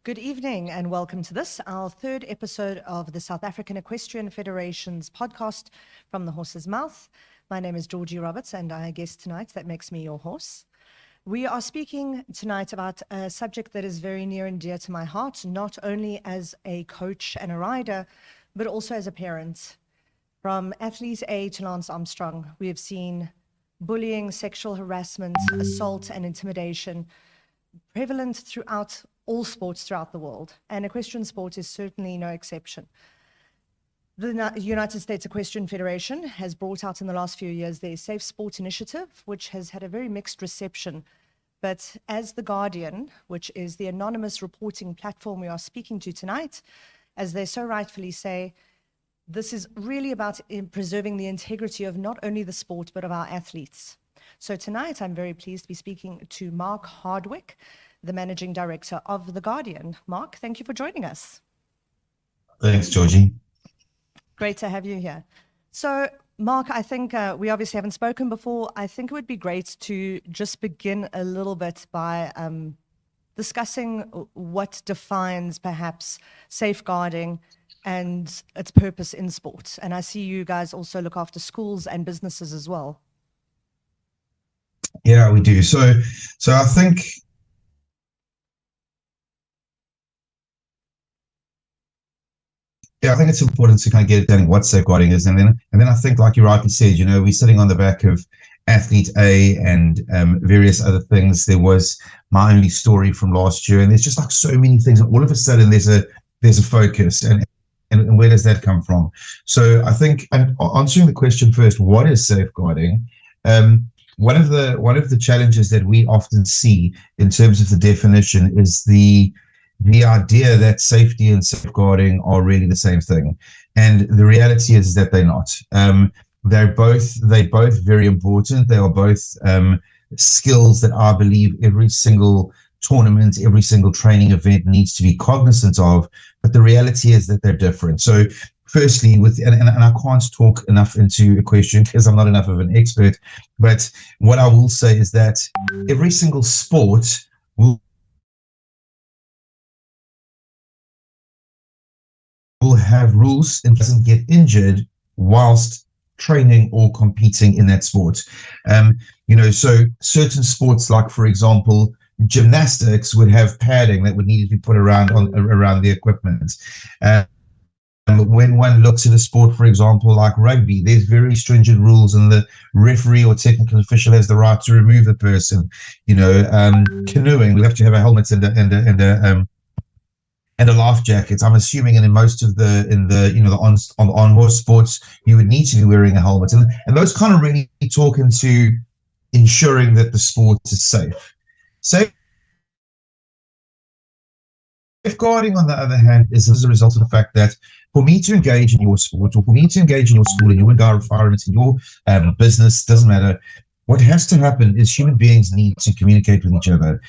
Good evening and welcome to this, our third episode of the South African Equestrian Federation's podcast from the horse's mouth. My name is Georgie Roberts and I guess tonight that makes me your horse. We are speaking tonight about a subject that is very near and dear to my heart, not only as a coach and a rider, but also as a parent. From Athlete A to Lance Armstrong, we have seen bullying, sexual harassment, assault and intimidation prevalent throughout all sports throughout the world, and equestrian sport is certainly no exception. The United States Equestrian Federation has brought out in the last few years their SAEF Sport initiative, which has had a very mixed reception. But as The Guardian, which is the anonymous reporting platform we are speaking to tonight, as they so rightfully say, this is really about preserving the integrity of not only the sport, but of our athletes. So tonight, I'm very pleased to be speaking to Marc Hardwick, the Managing Director of The Guardian. Marc, thank you for joining us. Thanks, Georgie. Great to have you here. So, Marc, I think we obviously haven't spoken before. I think it would be great to just begin a little bit by discussing what defines perhaps safeguarding and its purpose in sport. And I see you guys also look after schools and businesses as well. Yeah, we do. So I think it's important to kind of get down what safeguarding is, and then I think, like you rightly said, you know, we're sitting on the back of Athlete A and various other things. There was My Only Story from last year, and there's just like so many things, and all of a sudden there's a focus, and where does that come from? So I think, and answering the question first, what is safeguarding? One of the challenges that we often see in terms of the definition is the idea that safety and safeguarding are really the same thing, and the reality is that they're not. They're both very important. They are both skills that I believe every single tournament, every single training event needs to be cognizant of. But the reality is that they're different. So firstly, and I can't talk enough into equestrian because I'm not enough of an expert, but what I will say is that every single sport will have rules and doesn't get injured whilst training or competing in that sport. So certain sports, like for example, gymnastics, would have padding that would need to be put around the equipment. When one looks at a sport, for example, like rugby, there's very stringent rules, and the referee or technical official has the right to remove the person. Canoeing, we have to have a helmet and a life jacket. I'm assuming, and in most of the on horse sports, you would need to be wearing a helmet, and those kind of really talk into ensuring that the sport is safe. Safeguarding, on the other hand, is as a result of the fact that for me to engage in your sport, or for me to engage in your school, in your environment, in your business, doesn't matter, what has to happen is human beings need to communicate with each other.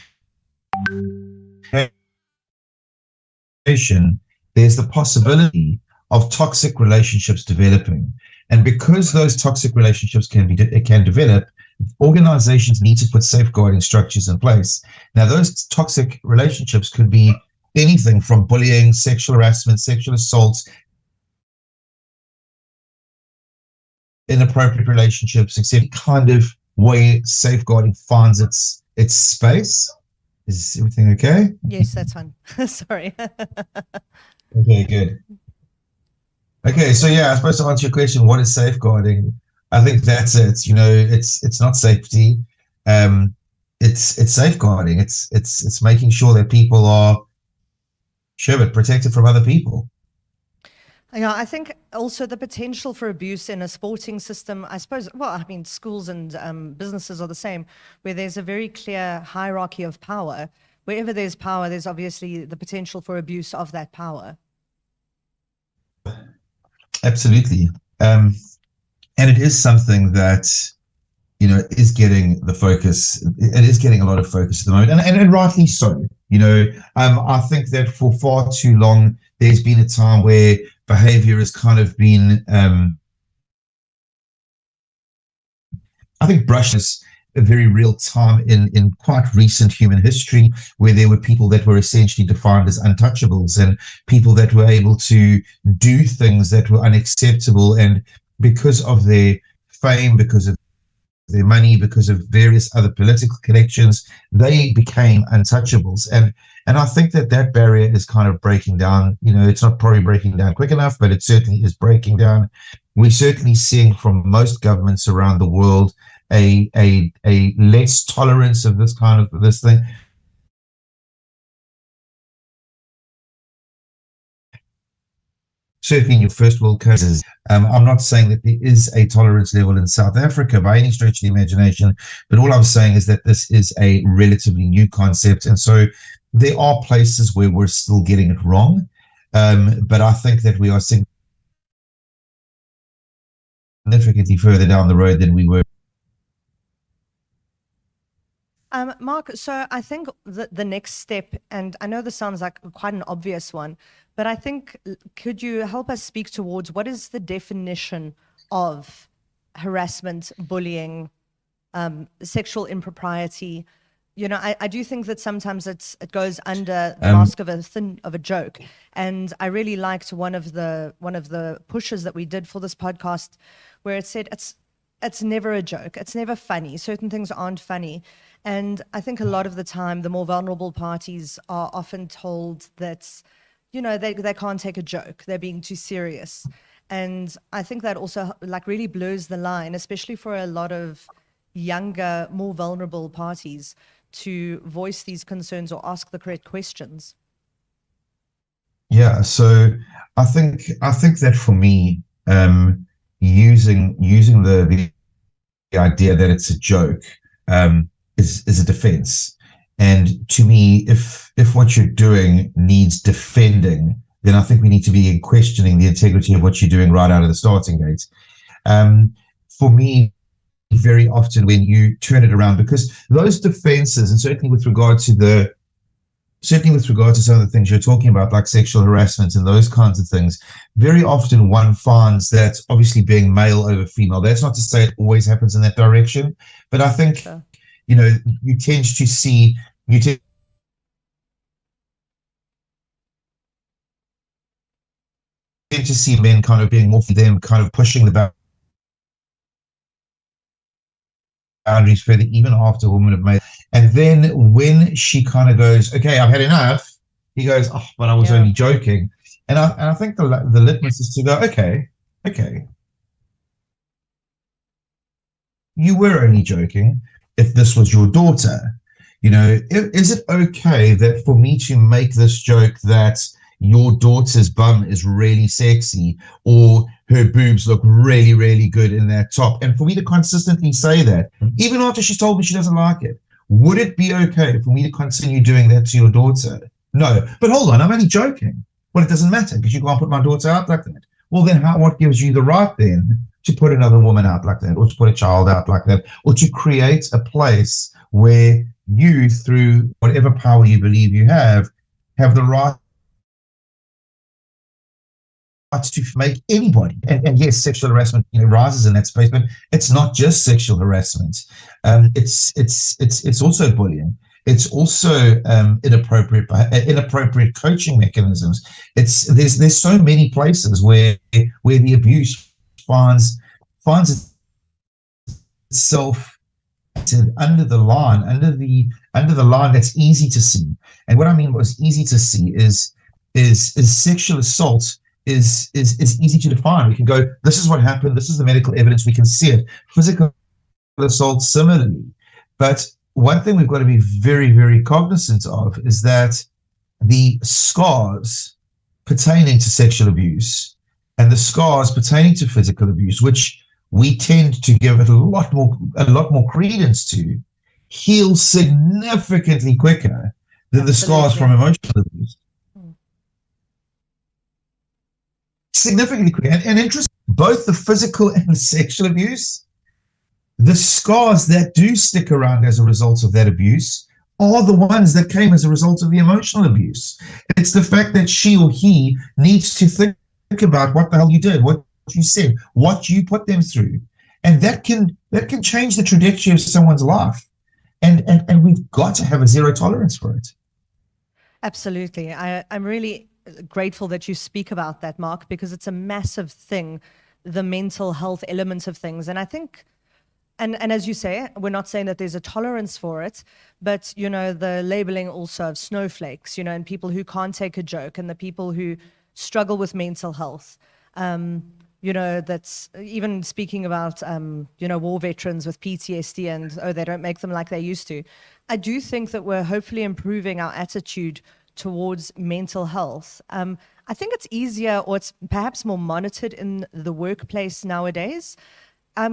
There's the possibility of toxic relationships developing, and because those toxic relationships can develop, organizations need to put safeguarding structures in place. Now, those toxic relationships could be anything from bullying, sexual harassment, sexual assaults, inappropriate relationships, etc. Kind of way safeguarding finds its space. Is everything okay? Yes, that's fine. Sorry. Okay, good. Okay, so yeah, I suppose to answer your question, what is safeguarding? I think that's it. You know, it's not safety. It's safeguarding. It's making sure that people are protected from other people. Yeah, I think also the potential for abuse in a sporting system, I suppose, well, I mean, schools and businesses are the same, where there's a very clear hierarchy of power. Wherever there's power, there's obviously the potential for abuse of that power. Absolutely. And it is something that, is getting the focus. It is getting a lot of focus at the moment, and rightly so. I think that for far too long, there's been a time where behavior has kind of been, I think, brushes a very real time in quite recent human history, where there were people that were essentially defined as untouchables, and people that were able to do things that were unacceptable, and because of their fame, because of their money, because of various other political connections, they became untouchables. And I think that barrier is kind of breaking down. It's not probably breaking down quick enough, but it certainly is breaking down. We're certainly seeing from most governments around the world a less tolerance of this thing. Certainly in your first world cases. I'm not saying that there is a tolerance level in South Africa by any stretch of the imagination, but all I'm saying is that this is a relatively new concept. And so there are places where we're still getting it wrong. But I think that we are significantly further down the road than we were. Marc, so I think the next step, and I know this sounds like quite an obvious one, but I think, could you help us speak towards what is the definition of harassment, bullying, sexual impropriety? I do think that sometimes it goes under the mask of a joke. And I really liked one of the pushes that we did for this podcast, where it said it's never a joke, it's never funny. Certain things aren't funny. And I think a lot of the time, the more vulnerable parties are often told that, they can't take a joke, they're being too serious. And I think that also really blurs the line, especially for a lot of younger, more vulnerable parties, to voice these concerns or ask the correct questions. Yeah, so I think that for me, using the idea that it's a joke is a defense. And to me, if what you're doing needs defending, then I think we need to be questioning the integrity of what you're doing right out of the starting gate. For me, very often when you turn it around, because those defenses, and certainly with regard to some of the things you're talking about, like sexual harassment and those kinds of things, very often one finds that obviously being male over female, that's not to say it always happens in that direction, but I think, Sure. You tend to see, men kind of being more for them, kind of pushing the boundaries further, even after women have made. And then when she kind of goes, okay, I've had enough, he goes, oh, but I was only joking. And I think the litmus is to go, okay, you were only joking. If this was your daughter, is it okay that for me to make this joke that your daughter's bum is really sexy or her boobs look really, really good in that top, and for me to consistently say that, even after she's told me she doesn't like it, would it be okay for me to continue doing that to your daughter? No, but hold on, I'm only joking. Well, it doesn't matter because you can't put my daughter out like that. Well, then what gives you the right then to put another woman out like that, or to put a child out like that, or to create a place where you, through whatever power you believe you have the right to make anybody, and yes, sexual harassment rises in that space, but it's not just sexual harassment. It's also bullying. It's also inappropriate coaching mechanisms. There's so many places where the abuse finds itself under the line that's easy to see. And what I mean was easy to see is sexual assault is easy to define. We can go, this is what happened, this is the medical evidence, we can see it. Physical assault similarly. But one thing we've got to be very, very cognizant of is that the scars pertaining to sexual abuse and the scars pertaining to physical abuse, which we tend to give it a lot more credence to, heal significantly quicker than the scars from emotional abuse. Significantly quicker. And interesting, both the physical and the sexual abuse, the scars that do stick around as a result of that abuse are the ones that came as a result of the emotional abuse. It's the fact that she or he needs to think about what the hell you did, what you said, what you put them through. and that can change the trajectory of someone's life, and we've got to have a zero tolerance for it. Absolutely. I'm really grateful that you speak about that, Marc, because it's a massive thing, the mental health elements of things. And I think, and as you say, we're not saying that there's a tolerance for it, but, you know, the labeling also of snowflakes, you know, and people who can't take a joke, and the people who struggle with mental health. You know, that's even speaking about, you know, war veterans with PTSD and, oh, they don't make them like they used to. I do think that we're hopefully improving our attitude towards mental health. I think it's easier, or it's perhaps more monitored in the workplace nowadays.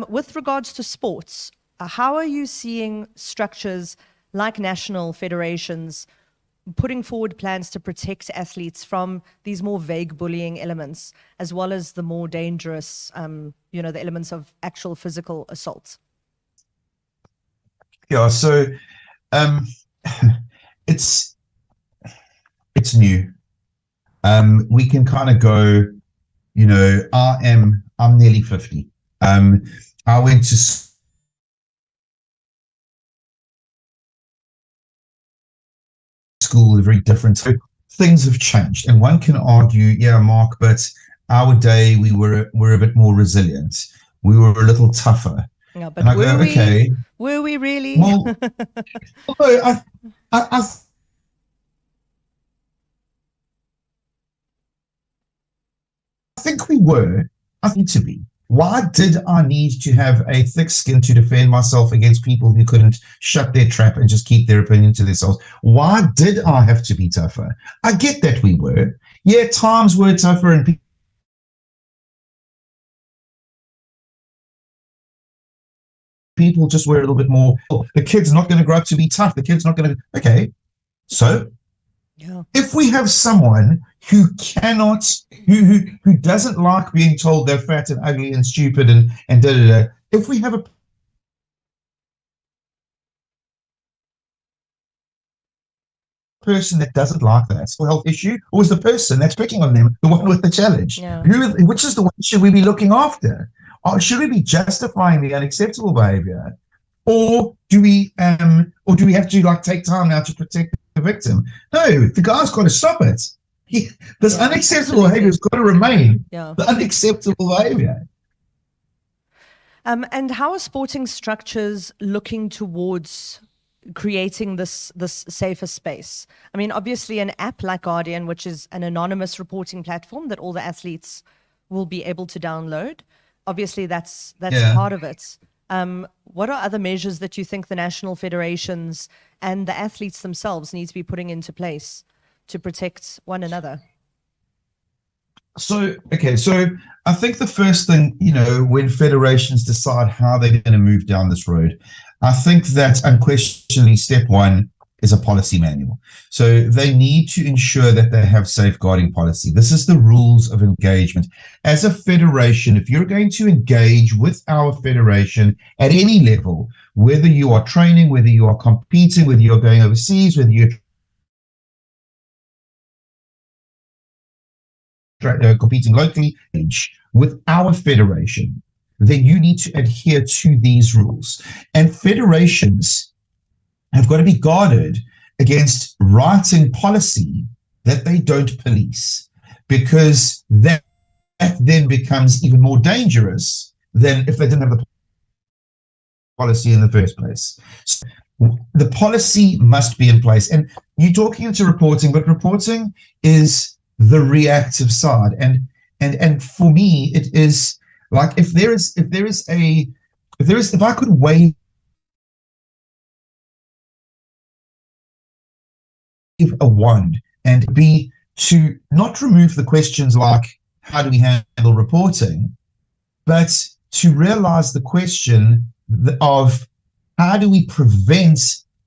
With regards to sports, how are you seeing structures like national federations putting forward plans to protect athletes from these more vague bullying elements, as well as the more dangerous, you know, the elements of actual physical assault? Yeah, so it's new. We can kind of go, you know, I'm nearly 50. I went to school very different. So things have changed, and one can argue, yeah, Marc, but our day we were a bit more resilient. We were a little tougher. Yeah, but were we really? Well, I think we were. I think to be. Why did I need to have a thick skin to defend myself against people who couldn't shut their trap and just keep their opinion to themselves? Why did I have to be tougher? I get that we were. Yeah, times were tougher, and people just were a little bit more, oh, the kid's not going to grow up to be tough. The kid's not going to, okay. So yeah. If we have someone who cannot, who doesn't like being told they're fat and ugly and stupid and da da da, if we have a person that doesn't like that health issue, or is the person that's picking on them the one with the challenge? Yeah. Which is the one should we be looking after? Or should we be justifying the unacceptable behavior? Or do we have to like take time now to protect the victim? No, the guy's got to stop it. This unacceptable behavior has got to remain the unacceptable behavior. And how are sporting structures looking towards creating this safer space? I mean, obviously an app like Guardian, which is an anonymous reporting platform that all the athletes will be able to download. Obviously that's part of it. What are other measures that you think the national federations and the athletes themselves need to be putting into place to protect one another? So I think the first thing, you know, when federations decide how they're going to move down this road, I think that unquestionably step one is a policy manual. So they need to ensure that they have safeguarding policy. This is the rules of engagement. As a federation, if you're going to engage with our federation at any level, whether you are training, whether you are competing, whether you're going overseas, whether you're competing locally with our federation, then you need to adhere to these rules. And federations have got to be guarded against writing policy that they don't police, because that then becomes even more dangerous than if they didn't have the policy in the first place. So the policy must be in place. And you're talking into reporting, but reporting is the reactive side. And for me, it is like if I could wave a wand and be to not remove the questions like how do we handle reporting, but to realize the question of how do we prevent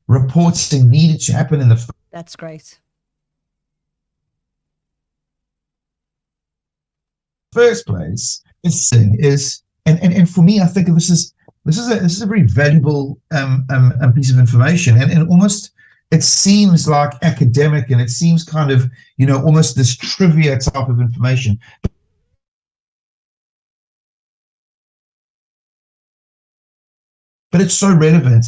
reporting needed to happen in the That's great. first place. This thing is, and for me, I think this is a very valuable piece of information, and almost it seems like academic, and it seems kind of, you know, almost this trivia type of information. but it's so relevant.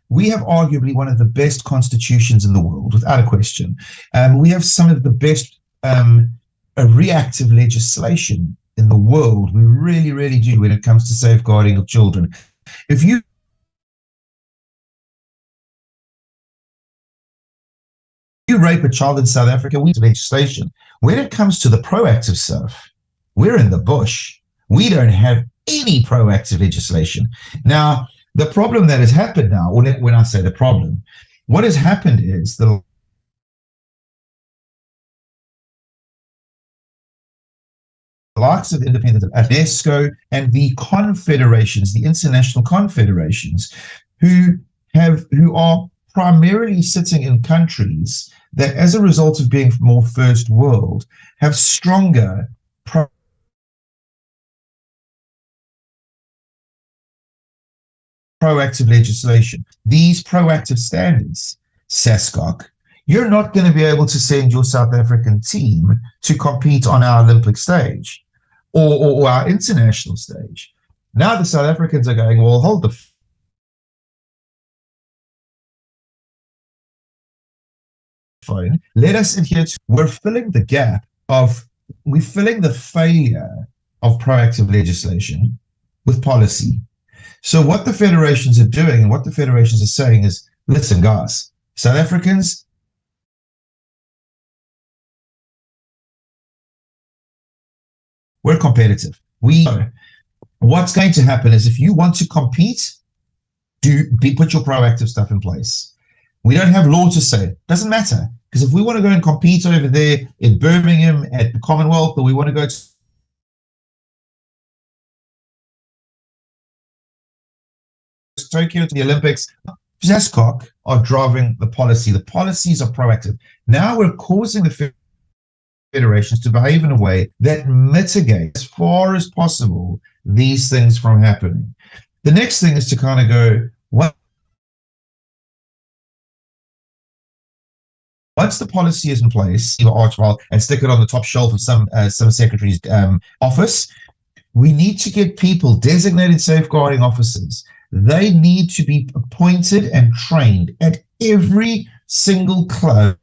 We have arguably one of the best constitutions in the world, without a question. We have some of the best reactive legislation in the world. We really, really do when it comes to safeguarding of children. If you rape a child in South Africa, we have legislation. When it comes to the proactive stuff, we're in the bush. We don't have any proactive legislation. Now, the problem that has happened now, when I say the problem, what has happened is the likes of independent UNESCO and the confederations, the international confederations, who are primarily sitting in countries that, as a result of being more first world, have stronger proactive legislation. These proactive standards, SASCOC, you're not going to be able to send your South African team to compete on our Olympic stage or our international stage. Now the South Africans are going, well, hold the phone. Let us adhere to, we're filling the gap we're filling the failure of proactive legislation with policy. So what the federations are doing and what the federations are saying is, listen, guys, South Africans, we're competitive. What's going to happen is if you want to compete, put your proactive stuff in place. We don't have law to say it. Doesn't matter. Because if we want to go and compete over there in Birmingham at the Commonwealth, or we want to go to Tokyo to the Olympics, SASCOC are driving the policy. The policies are proactive. Now we're causing the federations to behave in a way that mitigates, as far as possible, these things from happening. The next thing is to kind of go, once the policy is in place, and stick it on the top shelf of some secretary's office, we need to get people, designated safeguarding officers. They need to be appointed and trained at every single club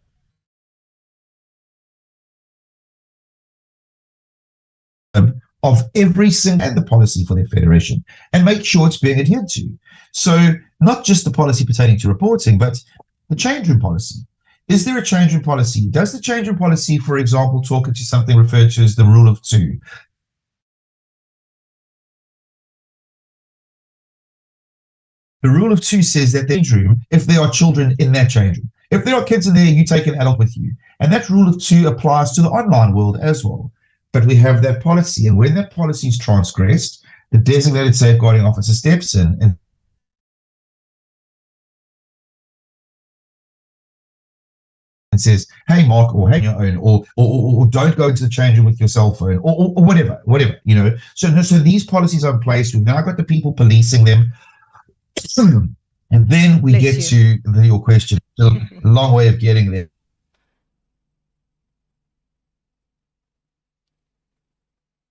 of every single, and the policy for their federation, and make sure it's being adhered to. So not just the policy pertaining to reporting, but the change room policy. Is there a change room policy? Does the change room policy, for example, talk to something referred to as the rule of two? The rule of two says that the change room, if there are children in that change room, if there are kids in there, you take an adult with you. And that rule of two applies to the online world as well. But we have that policy, and when that policy is transgressed, the designated safeguarding officer steps in and says, hey, Mark, or hey, your own, or don't go into the change room with your cell phone, or whatever, you know. So these policies are in place. We've now got the people policing them. And then we get to your question. A long way of getting there.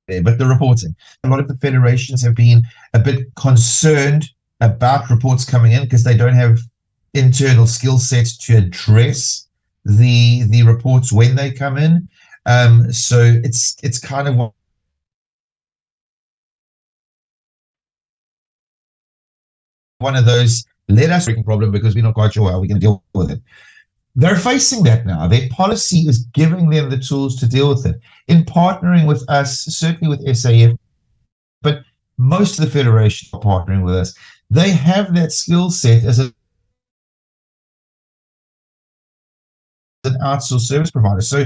But the reporting, a lot of the federations have been a bit concerned about reports coming in because they don't have internal skill sets to address the reports when they come in. So it's kind of one of those, let us problem because we're not quite sure how we can deal with it. They're facing that now. Their policy is giving them the tools to deal with it in partnering with us, certainly with SAEF, but most of the federations are partnering with us. They have that skill set as an outsourced service provider. So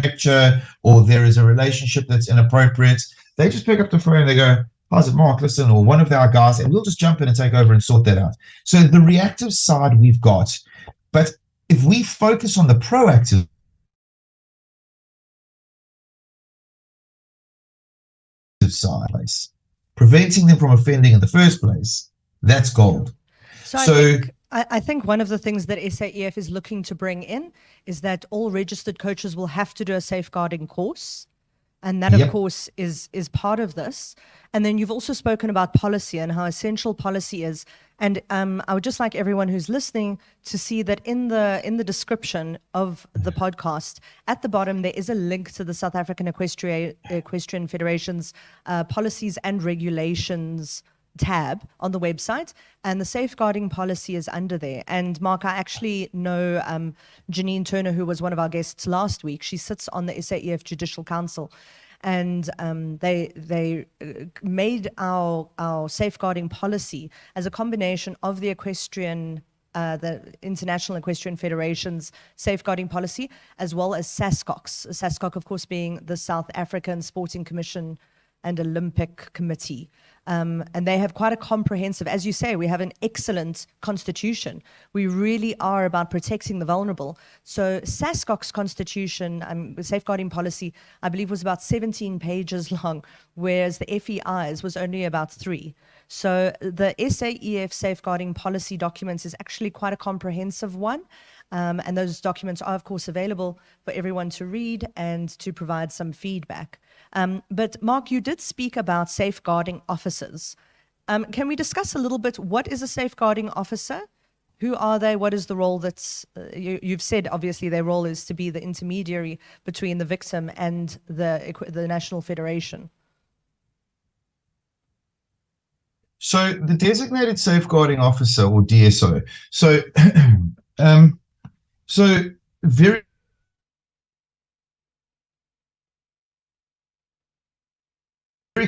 or there is a relationship that's inappropriate, they just pick up the phone and they go, how's it, Mark? Listen, or one of our guys, and we'll just jump in and take over and sort that out. So the reactive side we've got, but if we focus on the proactive side, preventing them from offending in the first place, that's gold. So I think one of the things that SAEF is looking to bring in is that all registered coaches will have to do a safeguarding course. And that, of Yep. course, is part of this. And then you've also spoken about policy and how essential policy is. And I would just like everyone who's listening to see that in the description of the podcast, at the bottom, there is a link to the South African Equestrian Federation's policies and regulations tab on the website, and the safeguarding policy is under there. And Marc, I actually know Janine Turner, who was one of our guests last week. She sits on the SAEF Judicial Council, and they made our safeguarding policy as a combination of the the International Equestrian Federation's safeguarding policy, as well as SASCOC. SASCOC, of course, being the South African Sporting Commission and Olympic Committee. And they have quite a comprehensive, as you say, we have an excellent constitution. We really are about protecting the vulnerable. So SASCOC's constitution, safeguarding policy, I believe was about 17 pages long, whereas the FEI's was only about 3. So the SAEF safeguarding policy documents is actually quite a comprehensive one. And those documents are, of course, available for everyone to read and to provide some feedback. But Marc, you did speak about safeguarding officers. Can we discuss a little bit, what is a safeguarding officer? Who are they? What is the role that's, you've said obviously their role is to be the intermediary between the victim and the National Federation. So the designated safeguarding officer, or DSO. So, so very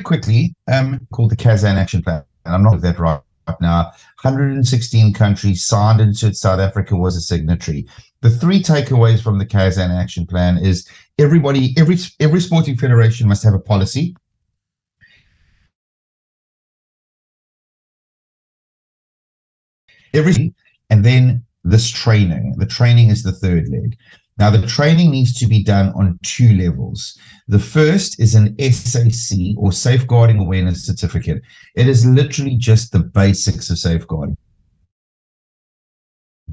quickly, called the Kazan Action Plan, and I'm not with that right now. 116 countries signed into it. South Africa was a signatory. The 3 takeaways from the Kazan Action Plan is every sporting federation must have a policy. And then this training. The training is the 3rd leg. Now, the training needs to be done on 2 levels. The first is an SAC, or Safeguarding Awareness Certificate. It is literally just the basics of safeguarding,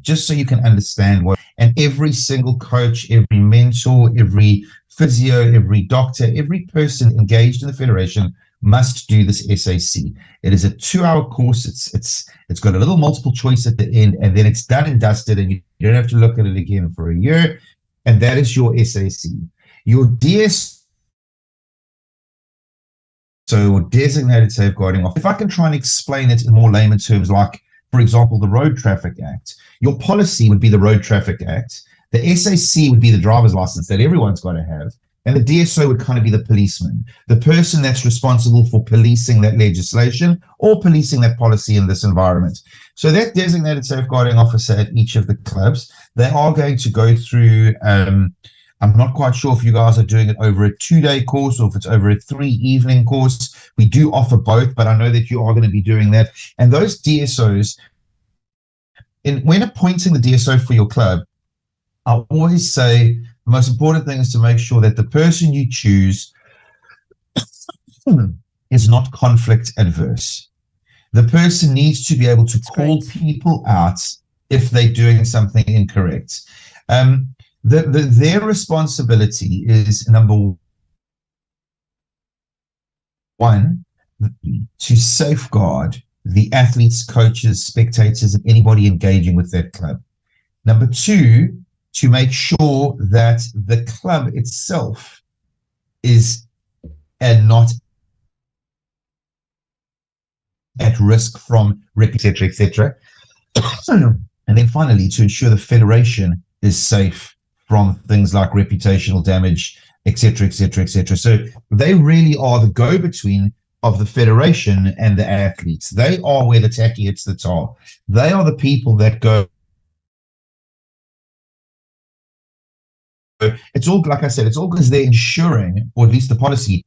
just so you can understand what, and every single coach, every mentor, every physio, every doctor, every person engaged in the federation must do this SAC. It is a 2-hour course. It's got a little multiple choice at the end, and then it's done and dusted, and you don't have to look at it again for a year. And that is your SAC. Your DS, so designated safeguarding officer. If I can try and explain it in more layman terms, like, for example, the Road Traffic Act, your policy would be the Road Traffic Act. The SAC would be the driver's license that everyone's got to have. And the DSO would kind of be the policeman, the person that's responsible for policing that legislation or policing that policy in this environment. So that designated safeguarding officer at each of the clubs, they are going to go through, I'm not quite sure if you guys are doing it over a 2-day course or if it's over a 3-evening course. We do offer both, but I know that you are going to be doing that. And those DSOs, when appointing the DSO for your club, I always say the most important thing is to make sure that the person you choose is not conflict adverse. The person needs to be able to call people out if they're doing something incorrect. Their responsibility is, number 1, to safeguard the athletes, coaches, spectators, and anybody engaging with that club. Number 2, to make sure that the club itself is not at risk from reputation, etc. And then finally, to ensure the federation is safe from things like reputational damage, etc., etc., etc. So they really are the go-between of the federation and the athletes. They are where the tacky hits the tar. They are the people that go. It's all, like I said, it's all because they're ensuring, or at least the policy.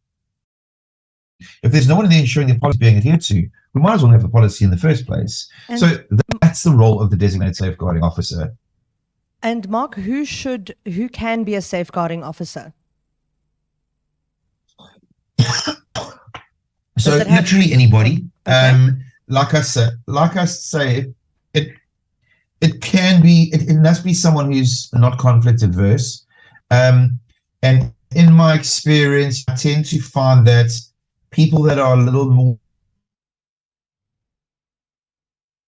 If there's no one in there ensuring the policy being adhered to, we might as well have the policy in the first place. And so that's the role of the designated safeguarding officer. And Marc, who can be a safeguarding officer? So literally anybody. Okay. Like I say, it can be. It must be someone who's not conflict adverse. And in my experience, I tend to find that people that are a little more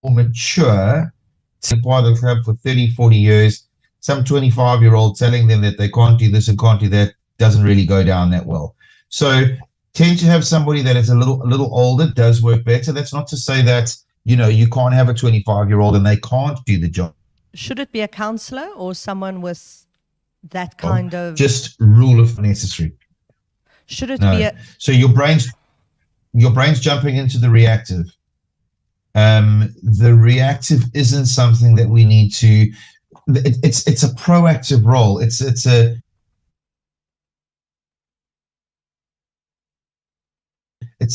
mature, part of the club for 30, 40 years, some 25-year-old telling them that they can't do this and can't do that doesn't really go down that well. So tend to have somebody that is a little older does work better. That's not to say that, you can't have a 25-year-old and they can't do the job. Should it be a counselor or someone with that kind of... Just rule of necessary. Should it be a... So your brain's jumping into the reactive. The reactive isn't something that we need to... It's a proactive role. It's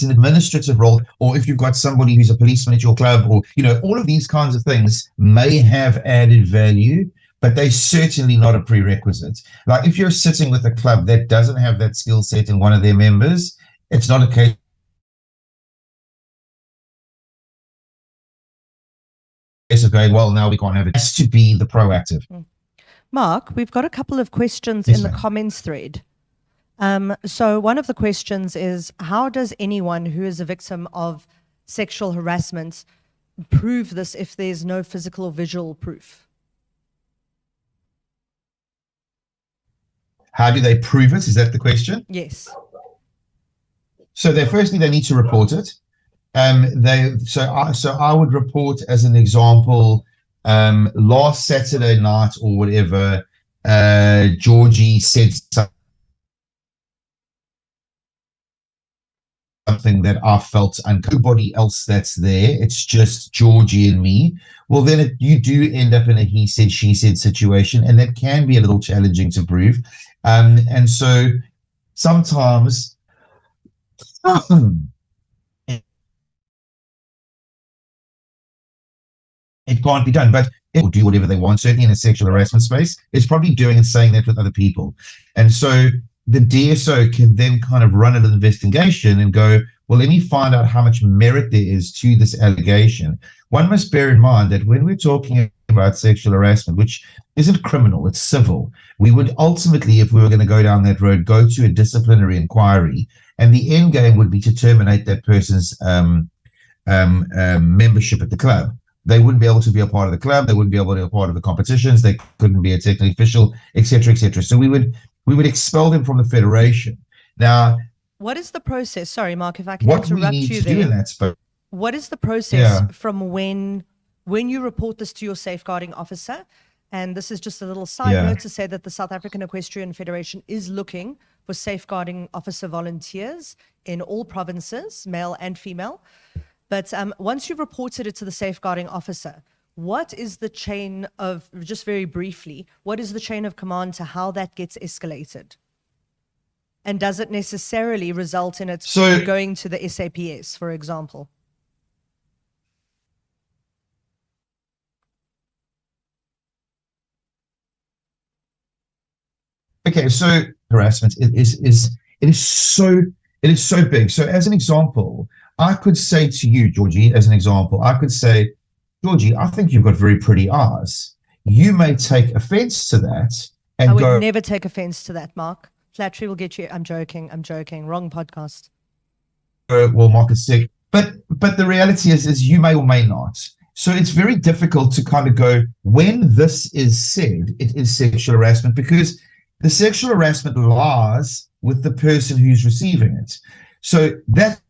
an administrative role, or if you've got somebody who's a policeman at your club, or all of these kinds of things may have added value, but they're certainly not a prerequisite. Like if you're sitting with a club that doesn't have that skill set in one of their members, it's not a case of going, well, now we can't have it. It has to be the proactive. Marc, we've got a couple of questions in the comments thread. So one of the questions is, how does anyone who is a victim of sexual harassment prove this if there's no physical or visual proof? How do they prove it? Is that the question? Yes. So firstly, they need to report it. So I would report, as an example, last Saturday night or whatever, Georgie said something that I felt, and nobody else that's there, it's just Georgie and me. Well, then you do end up in a he said, she said situation, and that can be a little challenging to prove. And so sometimes it can't be done, but it will do whatever they want. Certainly in a sexual harassment space, it's probably doing and saying that with other people. And so the DSO can then kind of run an investigation and go, well, let me find out how much merit there is to this allegation. One must bear in mind that when we're talking about sexual harassment, which isn't criminal, it's civil, we would ultimately, if we were going to go down that road, go to a disciplinary inquiry, and the end game would be to terminate that person's membership at the club. They wouldn't be able to be a part of the club. They wouldn't be able to be a part of the competitions. They couldn't be a technical official, etc., etc. So we would expel them from the federation. Now, what is the process? Sorry, Marc, if I can interrupt you there. What is the process from when you report this to your safeguarding officer? And this is just a little side note to say that the South African Equestrian Federation is looking for safeguarding officer volunteers in all provinces, male and female. But once you've reported it to the safeguarding officer, what is the chain of, just very briefly, what is the chain of command to how that gets escalated? And does it necessarily result in it going to the SAPS, for example? Okay, so harassment is so big. So as an example, I could say to you, Georgie, as an example, I could say, Georgie, I think you've got very pretty eyes. You may take offense to that and I would never take offense to that, Marc. Flattery will get you. I'm joking. Wrong podcast. Well, Marc is sick. But the reality is you may or may not. So it's very difficult to kind of go, when this is said, it is sexual harassment, because the sexual harassment lies with the person who's receiving it. So that's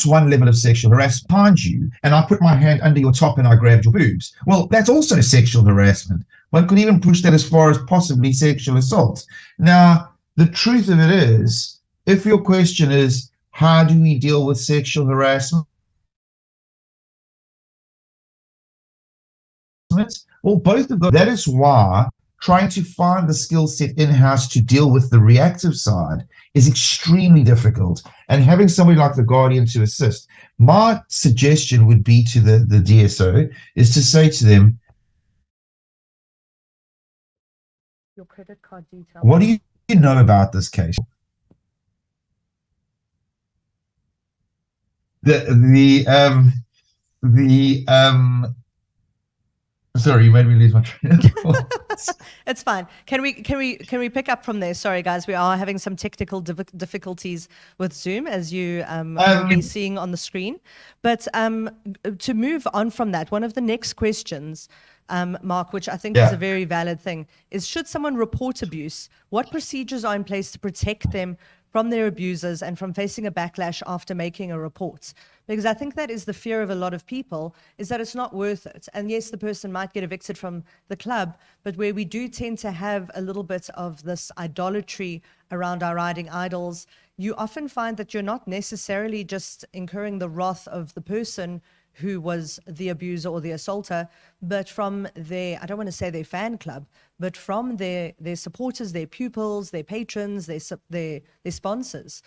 one level of sexual harassment. Behind you, and I put my hand under your top and I grabbed your boobs. Well, that's also sexual harassment. One could even push that as far as possibly sexual assault. Now, the truth of it is, if your question is, how do we deal with sexual harassment? Well, both of them. That is why trying to find the skill set in-house to deal with the reactive side is extremely difficult. And having somebody like the Guardian to assist, my suggestion would be to the DSO is to say to them, your credit card details. What do you know about this case? Sorry, you made me lose my train of thought. It's fine. Can we pick up from there? Sorry, guys, we are having some technical difficulties with Zoom, as you will be seeing on the screen. But to move on from that, one of the next questions, Marc, which I think is a very valid thing, is should someone report abuse, what procedures are in place to protect them from their abusers and from facing a backlash after making a report? Because I think that is the fear of a lot of people, is that it's not worth it. And yes, the person might get evicted from the club, but where we do tend to have a little bit of this idolatry around our riding idols, you often find that you're not necessarily just incurring the wrath of the person who was the abuser or the assaulter, but from their, I don't want to say their fan club, but from their supporters, their pupils, their patrons, their sponsors.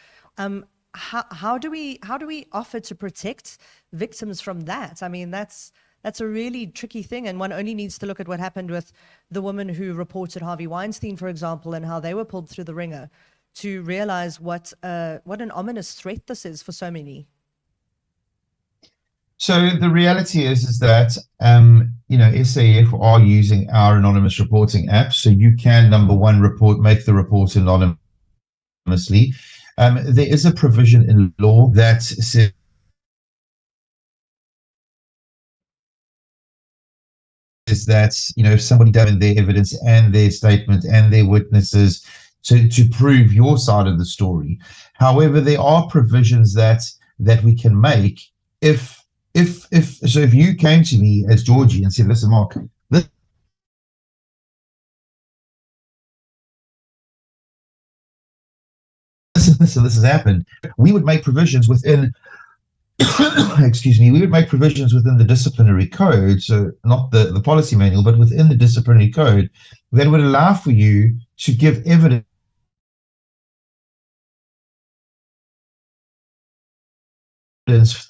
How do we offer to protect victims from that? I mean, that's a really tricky thing, and one only needs to look at what happened with the woman who reported Harvey Weinstein, for example, and how they were pulled through the ringer to realize what an ominous threat this is for so many. So the reality is that SAEF are using our anonymous reporting app, so you can, number one, make the report anonymously. There is a provision in law that says that if somebody does in their evidence and their statement and their witnesses to prove your side of the story. However, there are provisions that we can make if you came to me as Georgie and said, listen, Marc, this has happened, we would make provisions within we would make provisions within the disciplinary code, so not the policy manual, but within the disciplinary code, that would allow for you to give evidence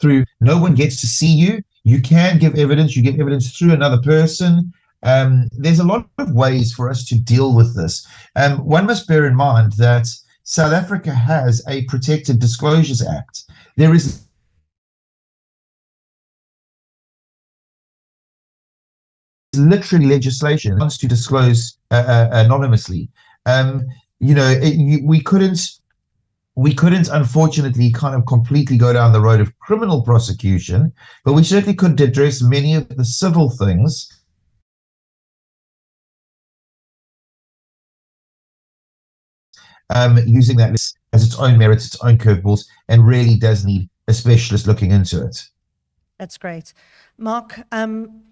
through, no one gets to see you. You can give evidence. You give evidence through another person. There's a lot of ways for us to deal with this. One must bear in mind that South Africa has a Protected Disclosures Act. There is literally legislation wants to disclose anonymously. We couldn't, unfortunately, kind of completely go down the road of criminal prosecution, but we certainly could address many of the civil things. Using that as its own merits, its own curveballs, and really does need a specialist looking into it. That's great. Marc,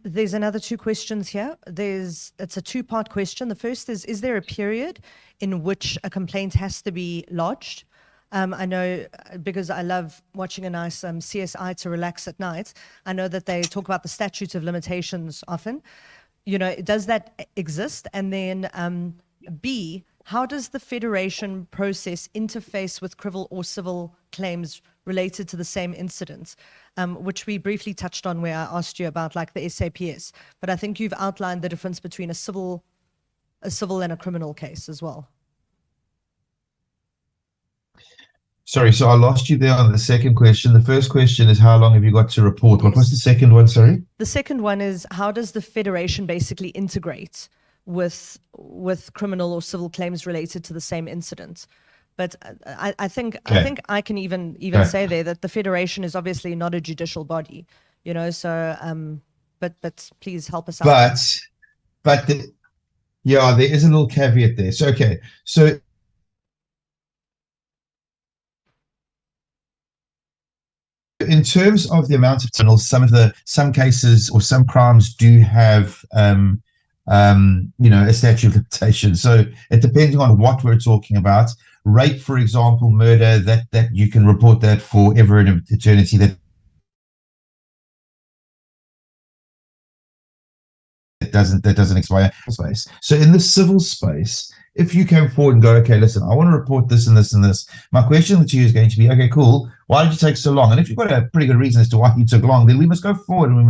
there's another two questions here. It's a two-part question. The first is there a period in which a complaint has to be lodged? I know, because I love watching a nice CSI to relax at night, I know that they talk about the statute of limitations often. Does that exist? And then B, how does the federation process interface with criminal or civil claims related to the same incident, which we briefly touched on where I asked you about like the SAPS, but I think you've outlined the difference between a civil and a criminal case as well. Sorry, so I lost you there on the second question. The first question is how long have you got to report? Yes. What was the second one, sorry? The second one is how does the federation basically integrate with criminal or civil claims related to the same incident? But I think I can even say there that the federation is obviously not a judicial body, so but please help us out. But there is a little caveat there. So in terms of the amount of tunnels, some cases or some crimes do have a statute of limitations. So it depending on what we're talking about. Rape, for example, murder, that you can report that forever in eternity. That doesn't expire. Space. So in the civil space, if you came forward and go, okay, listen, I want to report this and this and this, my question to you is going to be, okay, cool, why did you take so long? And if you've got a pretty good reason as to why you took long, then we must go forward and we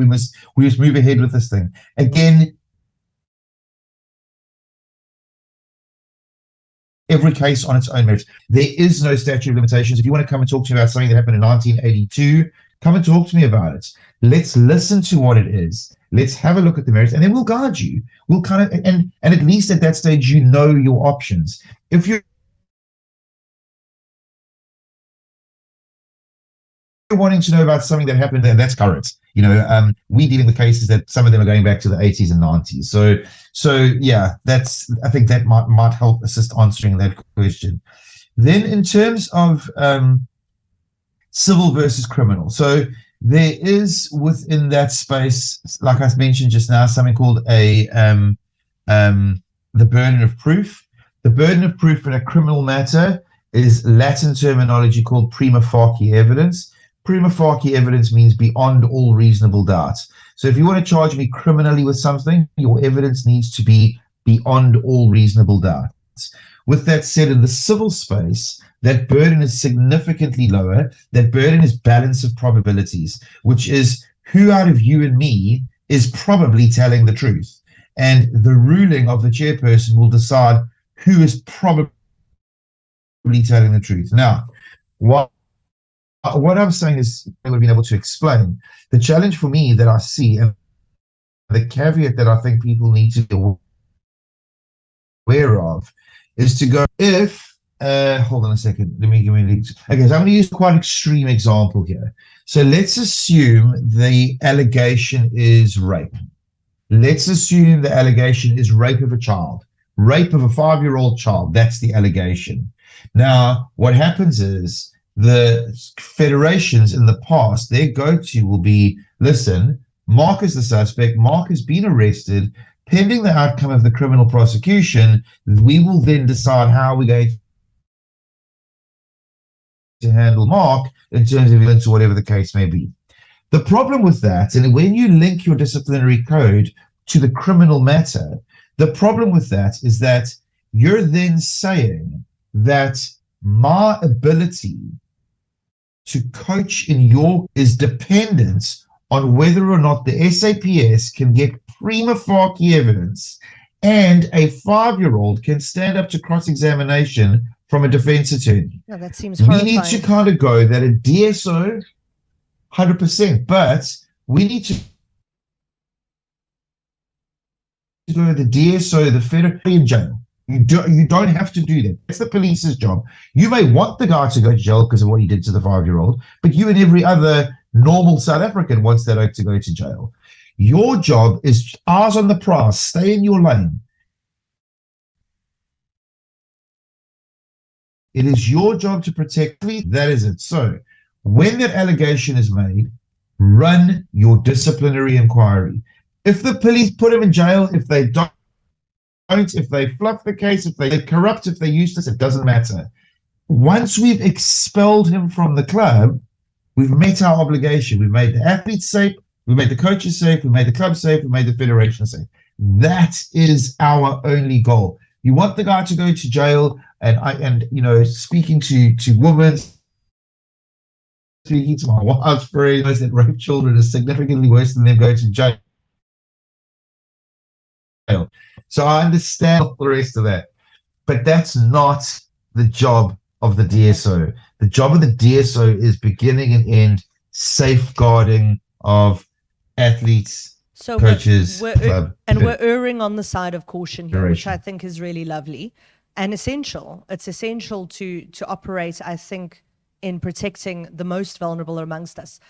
must move ahead with this thing. Again, every case on its own merits. There is no statute of limitations. If you want to come and talk to me about something that happened in 1982, come and talk to me about it. Let's listen to what it is. Let's have a look at the merits, and then we'll guide you. We'll kind of, and at least at that stage, you know your options. If you're wanting to know about something that happened, and that's current. We're dealing with cases that some of them are going back to the 80s and 90s. So yeah, I think that might help assist answering that question. Then in terms of civil versus criminal, so there is within that space, like I mentioned just now, something called the burden of proof. The burden of proof in a criminal matter is Latin terminology called prima facie evidence. Prima facie evidence means beyond all reasonable doubt. So if you want to charge me criminally with something, your evidence needs to be beyond all reasonable doubt. With that said, in the civil space, that burden is significantly lower. That burden is balance of probabilities, which is who out of you and me is probably telling the truth. And the ruling of the chairperson will decide who is probably telling the truth. Now, what I'm saying is we've been able to explain the challenge for me that I see, and the caveat that I think people need to be aware of, is to go, if hold on a second, let me give you okay, so I'm going to use quite an extreme example here. So let's assume the allegation is rape. Let's assume the allegation is rape of a child, rape of a 5-year-old child. That's the allegation. Now, what happens is the federations in the past, their go-to will be, listen, Marc is the suspect, Marc has been arrested. Pending the outcome of the criminal prosecution, we will then decide how we're going to handle Marc in terms of evidence or whatever the case may be. The problem with that, and when you link your disciplinary code to the criminal matter, the problem with that is that you're then saying that my ability to coach in your is dependent on whether or not the SAPS can get prima facie evidence and a 5-year-old can stand up to cross-examination from a defense attorney. Yeah, that seems horrifying. We need to kind of go that a DSO, 100%, but we need to go the DSO, the federal in jail. You don't have to do that. It's the police's job. You may want the guy to go to jail because of what he did to the 5-year-old, but you and every other normal South African wants that oak to go to jail. Your job is eyes on the prize. Stay in your lane. It is your job to protect me. That is it. So when that allegation is made, run your disciplinary inquiry. If the police put him in jail, if they don't, if they fluff the case, if they're corrupt, if they're useless, it doesn't matter. Once we've expelled him from the club, we've met our obligation. We've made the athletes safe, we made the coaches safe, we made the club safe, we made the federation safe. That is our only goal. You want the guy to go to jail, and speaking to women, speaking to my wife's friends, that rape children is significantly worse than them going to jail. So I understand the rest of that, but that's not the job of the DSO. The job of the DSO is beginning and end safeguarding of athletes, so coaches, we're erring on the side of caution here, which I think is really lovely and essential. It's essential to operate, I think, in protecting the most vulnerable amongst us.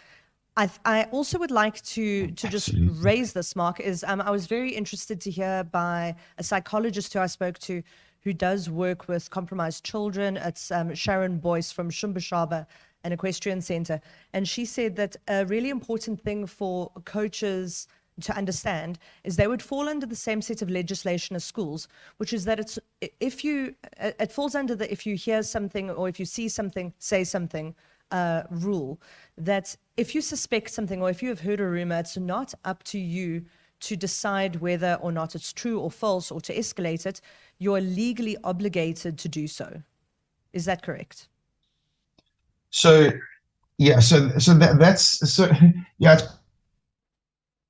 I also would like to just raise this, Marc, is I was very interested to hear by a psychologist who I spoke to who does work with compromised children. It's Sharon Boyce from Shumbashaba, an equestrian center. And she said that a really important thing for coaches to understand is they would fall under the same set of legislation as schools, which is that it falls under the if you hear something or if you see something, say something rule, that if you suspect something or if you have heard a rumor, it's not up to you to decide whether or not it's true or false or to escalate it. You're legally obligated to do so. Is that correct? So yeah, that's it's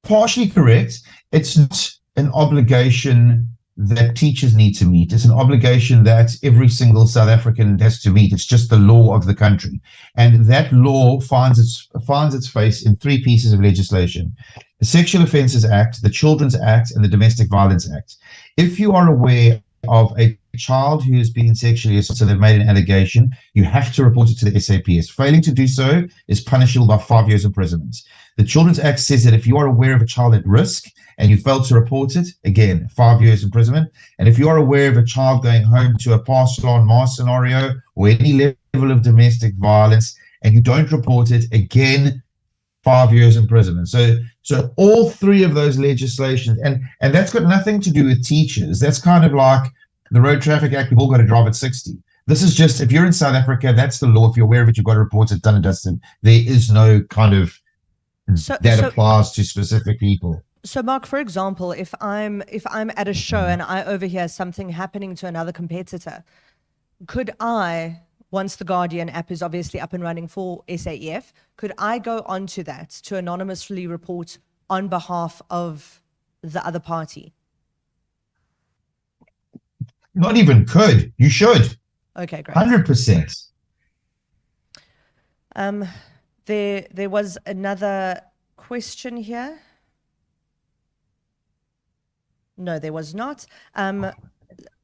partially correct. It's not an obligation that teachers need to meet. It's an obligation that every single South African has to meet. It's just the law of the country. And that law finds its face in 3 pieces of legislation. the Sexual Offences Act, the Children's Act, and the Domestic Violence Act. If you are aware of a child who is being sexually assaulted, so they've made an allegation, you have to report it to the SAPS. Failing to do so is punishable by 5 years imprisonment. The Children's Act says that if you are aware of a child at risk and you fail to report it, again, 5 years imprisonment. And if you are aware of a child going home to a partial en masse scenario or any level of domestic violence and you don't report it, again, 5 years imprisonment. So all three of those legislations, and that's got nothing to do with teachers. That's kind of like the Road Traffic Act. We've all got to drive at 60. This is just, if you're in South Africa, that's the law. If you're aware of it, you've got to report it, done and dusted. There is no kind of that applies to specific people. So, Marc, for example, if I'm at a show and I overhear something happening to another competitor, could I, once the Guardian app is obviously up and running for SAEF, could I go onto that to anonymously report on behalf of the other party? Not even could. You should. Okay, great. 100%. There was another question here. No, there was not.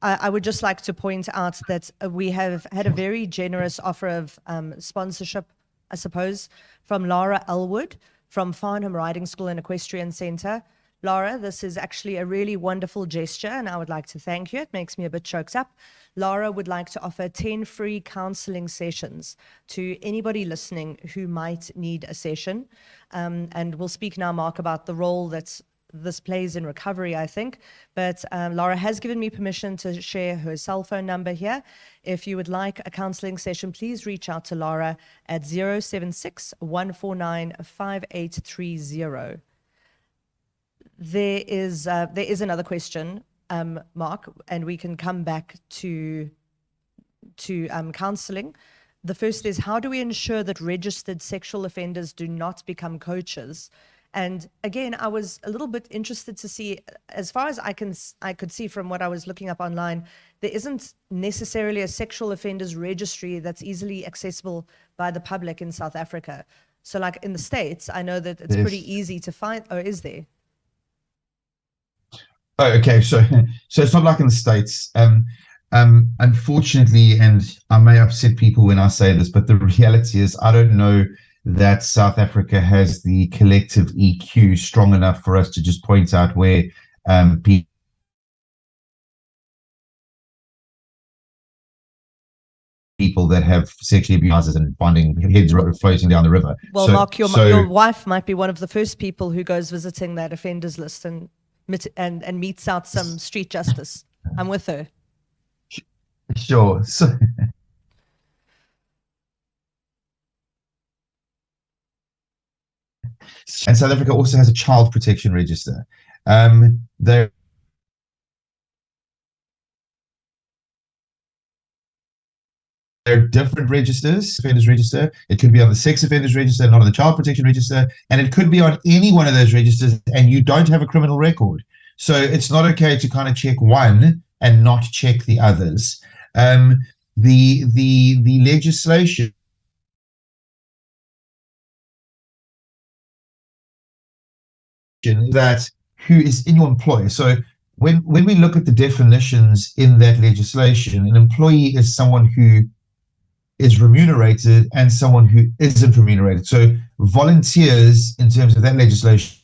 I would just like to point out that we have had a very generous offer of sponsorship, I suppose, from Lara Elwood from Farnham Riding School and Equestrian Centre. Lara, this is actually a really wonderful gesture, and I would like to thank you. It makes me a bit choked up. Lara would like to offer 10 free counselling sessions to anybody listening who might need a session. And we'll speak now, Marc, about the role that this plays in recovery, I think. But Lara has given me permission to share her cell phone number here. If you would like a counselling session, please reach out to Lara at 076 149 5830. There is another question, Marc, and we can come back to counselling. The first is, how do we ensure that registered sexual offenders do not become coaches? And again, I was a little bit interested to see, as far as I could see from what I was looking up online, there isn't necessarily a sexual offenders registry that's easily accessible by the public in South Africa. So like in the States, I know that it's pretty easy to find, or is there? Oh, okay. So it's not like in the States. Unfortunately, and I may upset people when I say this, but the reality is I don't know that South Africa has the collective EQ strong enough for us to just point out where people that have sexually abused and finding heads floating down the river. Well, so, Marc, your wife might be one of the first people who goes visiting that offenders list and meets out some street justice. I'm with her. Sure. So, and South Africa also has a child protection register. There are different registers, offenders register. It could be on the sex offenders register, not on the child protection register, and it could be on any one of those registers, and you don't have a criminal record. So it's not okay to kind of check one and not check the others. The legislation that who is in your employer. So when we look at the definitions in that legislation, an employee is someone who is remunerated and someone who isn't remunerated. So volunteers, in terms of that legislation,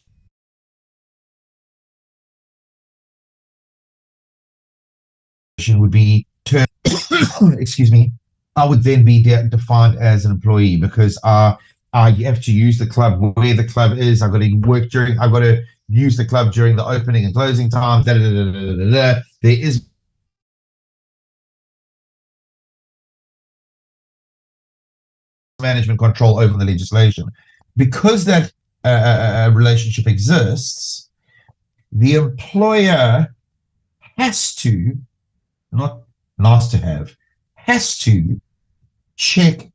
would be termed, excuse me, I would then be defined as an employee, because you have to use the club where the club is. I've got to use the club during the opening and closing times. There is management control over the legislation. Because that relationship exists, the employer has to, not nice to have, has to check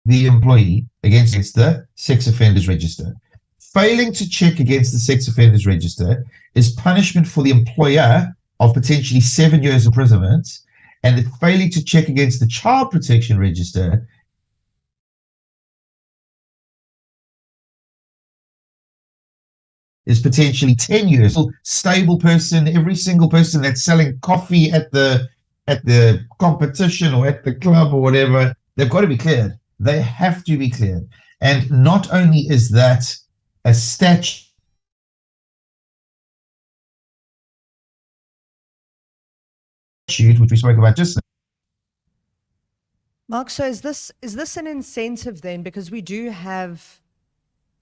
the employee against the sex offenders register. Failing to check against the sex offenders register is punishment for the employer of potentially 7 years imprisonment, and failing to check against the child protection register is potentially 10 years. Stable person, every single person that's selling coffee at the competition or at the club or whatever, they've got to be cleared. They have to be cleared. And not only is that a statute, which we spoke about just now. Marc, so is this an incentive then? Because we do have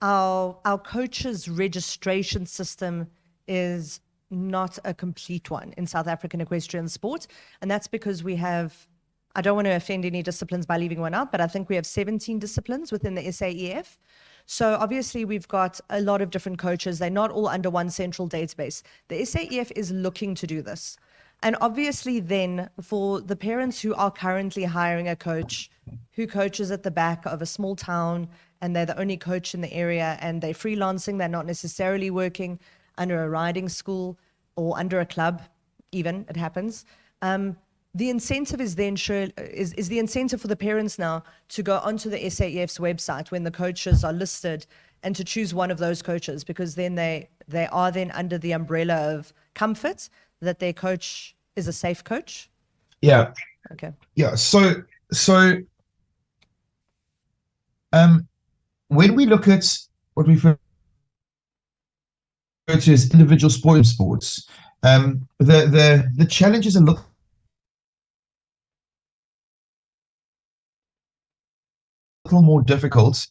our coaches registration system is not a complete one in South African equestrian sport. And that's because we have, I don't want to offend any disciplines by leaving one out, but I think we have 17 disciplines within the SAEF. So obviously we've got a lot of different coaches. They're not all under one central database. The SAEF is looking to do this. And obviously then for the parents who are currently hiring a coach who coaches at the back of a small town and they're the only coach in the area and they're freelancing, they're not necessarily working under a riding school or under a club, even, it happens. The incentive is then is the incentive for the parents now to go onto the SAEF's website when the coaches are listed and to choose one of those coaches, because then they are then under the umbrella of comfort that their coach is a safe coach? Yeah. Okay. Yeah. So when we look at what we refer to as individual sports, the challenges are a little more difficult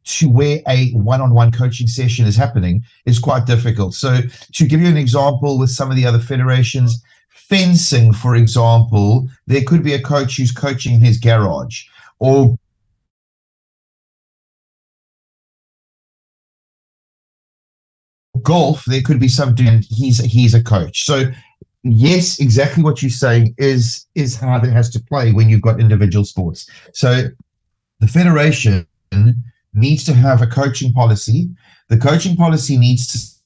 to where a one-on-one coaching session is happening is quite difficult. So to give you an example with some of the other federations, fencing, for example, there could be a coach who's coaching in his garage, or golf, there could be somebody and he's a coach. So yes, exactly what you're saying is how that has to play when you've got individual sports. So the federation needs to have a coaching policy. The coaching policy needs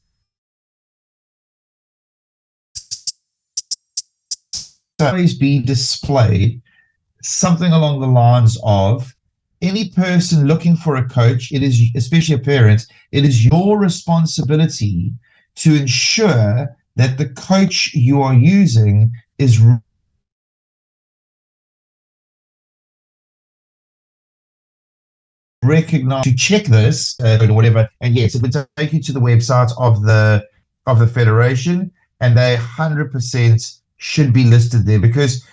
to always be displayed something along the lines of, any person looking for a coach, it is, especially a parent, it is your responsibility to ensure that the coach you are using is recognized, to check this or whatever. And yes, it would take you to the website of the federation, and they 100% should be listed there, because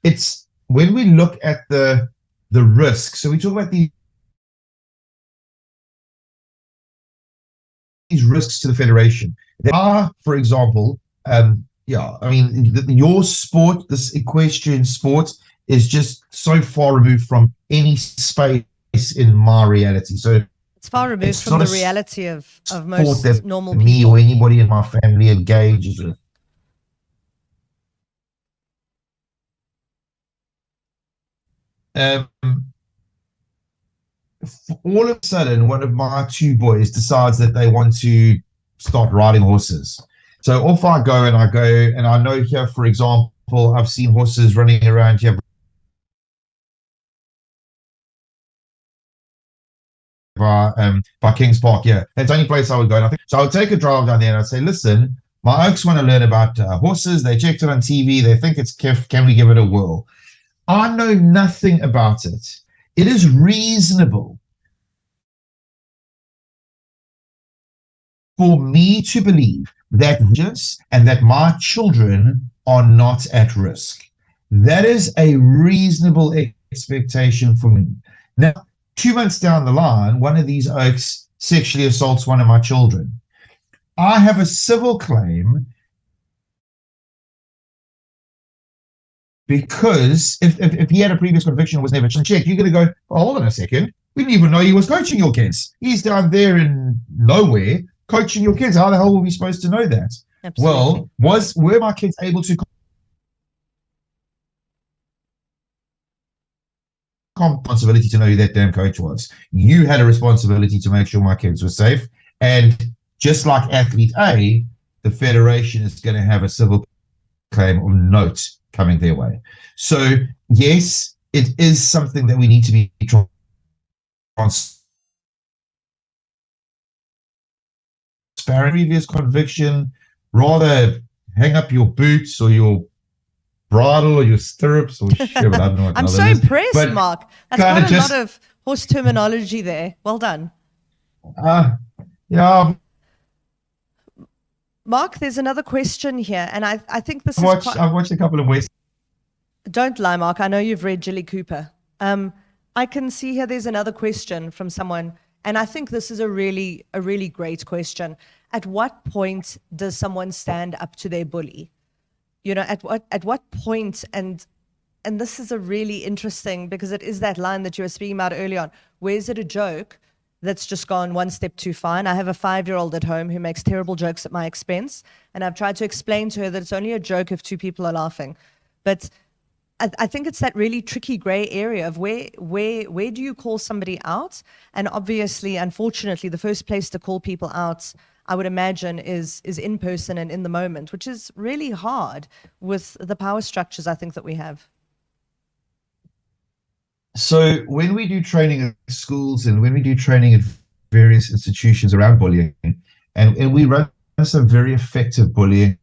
it's, when we look at the risk, so we talk about these risks to the federation. There are, for example, your sport, this equestrian sport, is just so far removed from any space in my reality. So it's far removed from the reality of most normal people. Me or anybody in my family engages with. All of a sudden, one of my two boys decides that they want to start riding horses. So off I go, and I know here, for example, I've seen horses running around here by Kings Park. Yeah, that's the only place I would go. And I think so. I would take a drive down there and I'd say, listen, my oaks want to learn about horses. They checked it on TV. They think it's can we give it a whirl? I know nothing about it. It is reasonable for me to believe that and that my children are not at risk. That is a reasonable expectation for me. Now, 2 months down the line, one of these oaks sexually assaults one of my children. I have a civil claim, because if he had a previous conviction and was never checked, you're going to go, oh, hold on a second, we didn't even know he was coaching your kids. He's down there in nowhere coaching your kids. How the hell were we supposed to know that? Absolutely. Well, were my kids able to responsibility to know who that damn coach was? You had a responsibility to make sure my kids were safe. And just like athlete A, the federation is going to have a civil claim of note coming their way. So yes, it is something that we need to be transparent previous conviction, rather hang up your boots or your bridle or your stirrups or shiver. I don't know what I'm now so that is. impressed, But Mark. That's kind quite of a lot just, of horse terminology there. Well done. yeah, Mark, there's another question here, and I think this is quite... I've watched a couple of West. Don't lie, Mark. I know you've read Jilly Cooper. I can see here there's another question from someone, and I think this is a really great question. At what point does someone stand up to their bully? You know, at what point, and this is a really interesting, because it is that line that you were speaking about earlier on. Where is it a joke that's just gone one step too far? And I have a 5-year-old at home who makes terrible jokes at my expense, and I've tried to explain to her that it's only a joke if 2 people are laughing. But I think it's that really tricky gray area of where do you call somebody out? And obviously, unfortunately, the first place to call people out, I would imagine, is in person and in the moment, which is really hard with the power structures I think that we have. So when we do training at schools and when we do training at various institutions around bullying, and we run some very effective bullying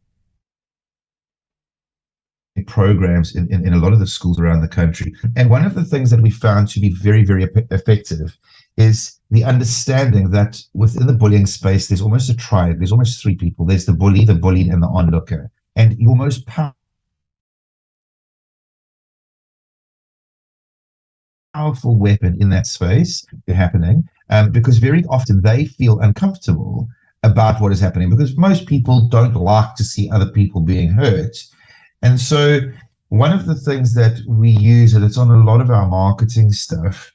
programs in a lot of the schools around the country. And one of the things that we found to be very, very effective is the understanding that within the bullying space, there's almost a triad. There's almost 3 people. There's the bully, the bullied, and the onlooker. And your most powerful weapon in that space happening, because very often they feel uncomfortable about what is happening, because most people don't like to see other people being hurt. And so one of the things that we use, and it's on a lot of our marketing stuff,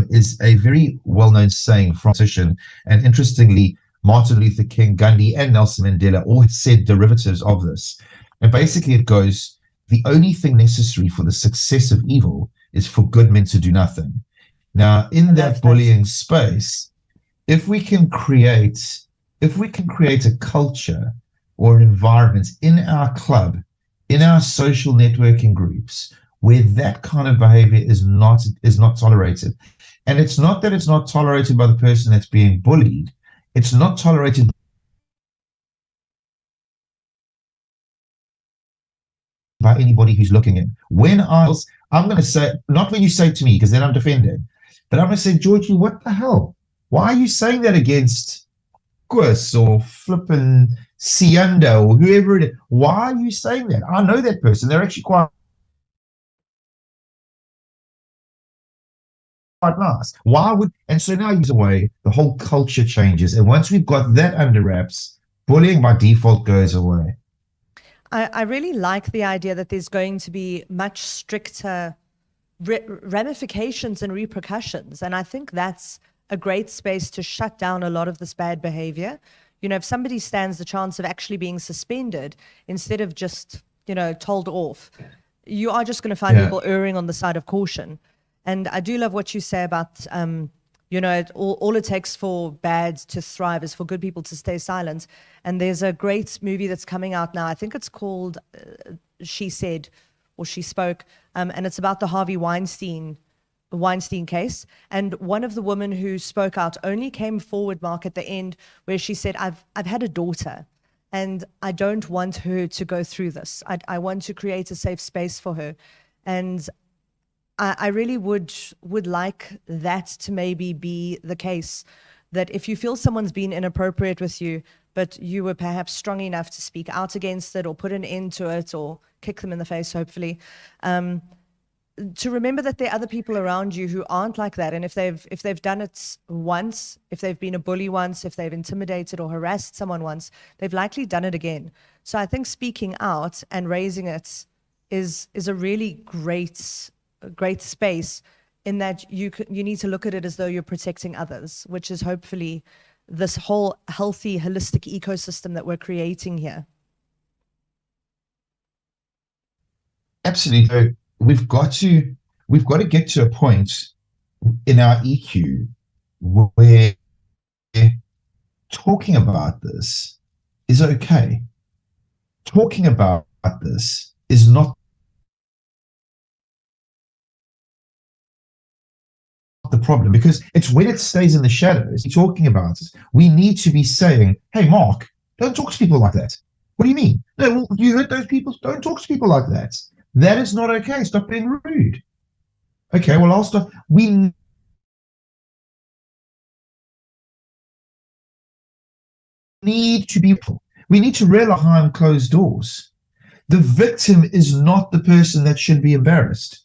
is a very well-known saying from position. And interestingly, Martin Luther King, Gandhi, and Nelson Mandela all said derivatives of this. And basically it goes, the only thing necessary for the success of evil is for good men to do nothing. Now, in that bullying space, if we can create a culture or an environment in our club, in our social networking groups, where that kind of behavior is not tolerated. And it's not that it's not tolerated by the person that's being bullied. It's not tolerated by anybody who's looking in. I'm going to say, not when you say it to me, because then I'm defending, but I'm going to say, Georgie, what the hell? Why are you saying that against Gus or flippin' Sianda or whoever it is? Why are you saying that? I know that person. They're actually quite nice. And so now use away, the whole culture changes. And once we've got that under wraps, bullying by default goes away. I really like the idea that there's going to be much stricter ramifications and repercussions. And I think that's a great space to shut down a lot of this bad behavior. You know, if somebody stands the chance of actually being suspended instead of just, told off, you are just going to find people erring on the side of caution. And I do love what you say about, all it takes for bad to thrive is for good people to stay silent. And there's a great movie that's coming out now. I think it's called She Said, or She Spoke. And it's about the Harvey Weinstein case. And one of the women who spoke out only came forward, Mark, at the end, where she said, I've had a daughter, and I don't want her to go through this. I want to create a safe space for her. And I really would like that to maybe be the case, that if you feel someone's been inappropriate with you, but you were perhaps strong enough to speak out against it or put an end to it or kick them in the face, hopefully, to remember that there are other people around you who aren't like that. And if they've done it once, if they've been a bully once, if they've intimidated or harassed someone once, they've likely done it again. So I think speaking out and raising it is a really great space, in that you need to look at it as though you're protecting others, which is hopefully this whole healthy, holistic ecosystem that we're creating here. Absolutely. We've got to get to a point in our EQ where talking about this is okay. Talking about this is not the problem, because it's when it stays in the shadows, talking about it, we need to be saying, hey, Mark, don't talk to people like that. What do you mean? No, well, you heard those people, don't talk to people like that. That is not okay. Stop being rude. Okay, well, I'll stop. We need to be, we need to realize behind closed doors. The victim is not the person that should be embarrassed.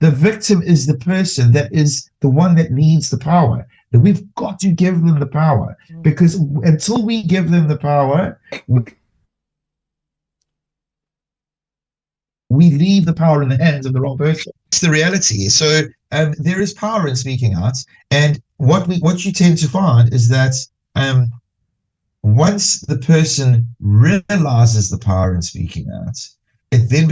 The victim is the person that is the one that needs the power. That we've got to give them the power, because until we give them the power, we leave the power in the hands of the wrong person. It's the reality. So there is power in speaking out, and what you tend to find is that once the person realizes the power in speaking out, it then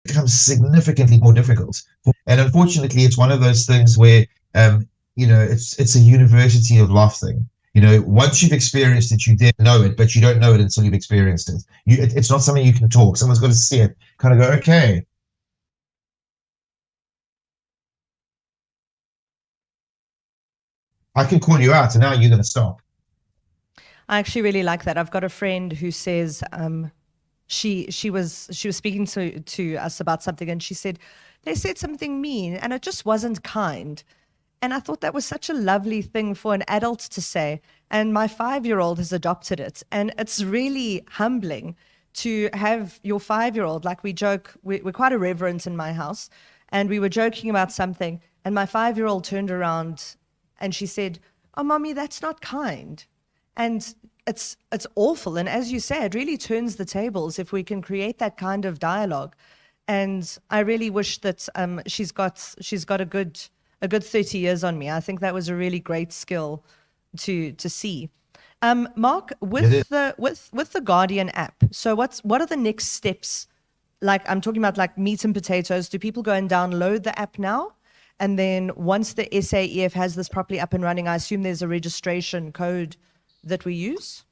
becomes significantly more difficult. And unfortunately, it's one of those things where it's a university of life thing. Once you've experienced it, you then know it, but you don't know it until you've experienced it. It's not something you can talk. Someone's got to see it, kind of go, okay. I can call you out, and now you're going to stop. I actually really like that. I've got a friend who says she was speaking to us about something, and she said they said something mean, and it just wasn't kind. And I thought that was such a lovely thing for an adult to say. And my 5-year-old has adopted it. And it's really humbling to have your 5-year-old, like we joke, we're quite irreverent in my house. And we were joking about something. And my 5-year-old turned around and she said, "Oh, Mommy, that's not kind." And it's awful. And as you say, it really turns the tables if we can create that kind of dialogue. And I really wish that she's got a good 30 years on me. I think that was a really great skill to see. Marc, with the Guardian app, so what are the next steps? Like, I'm talking about like meat and potatoes. Do people go and download the app now? And then once the SAEF has this properly up and running, I assume there's a registration code that we use?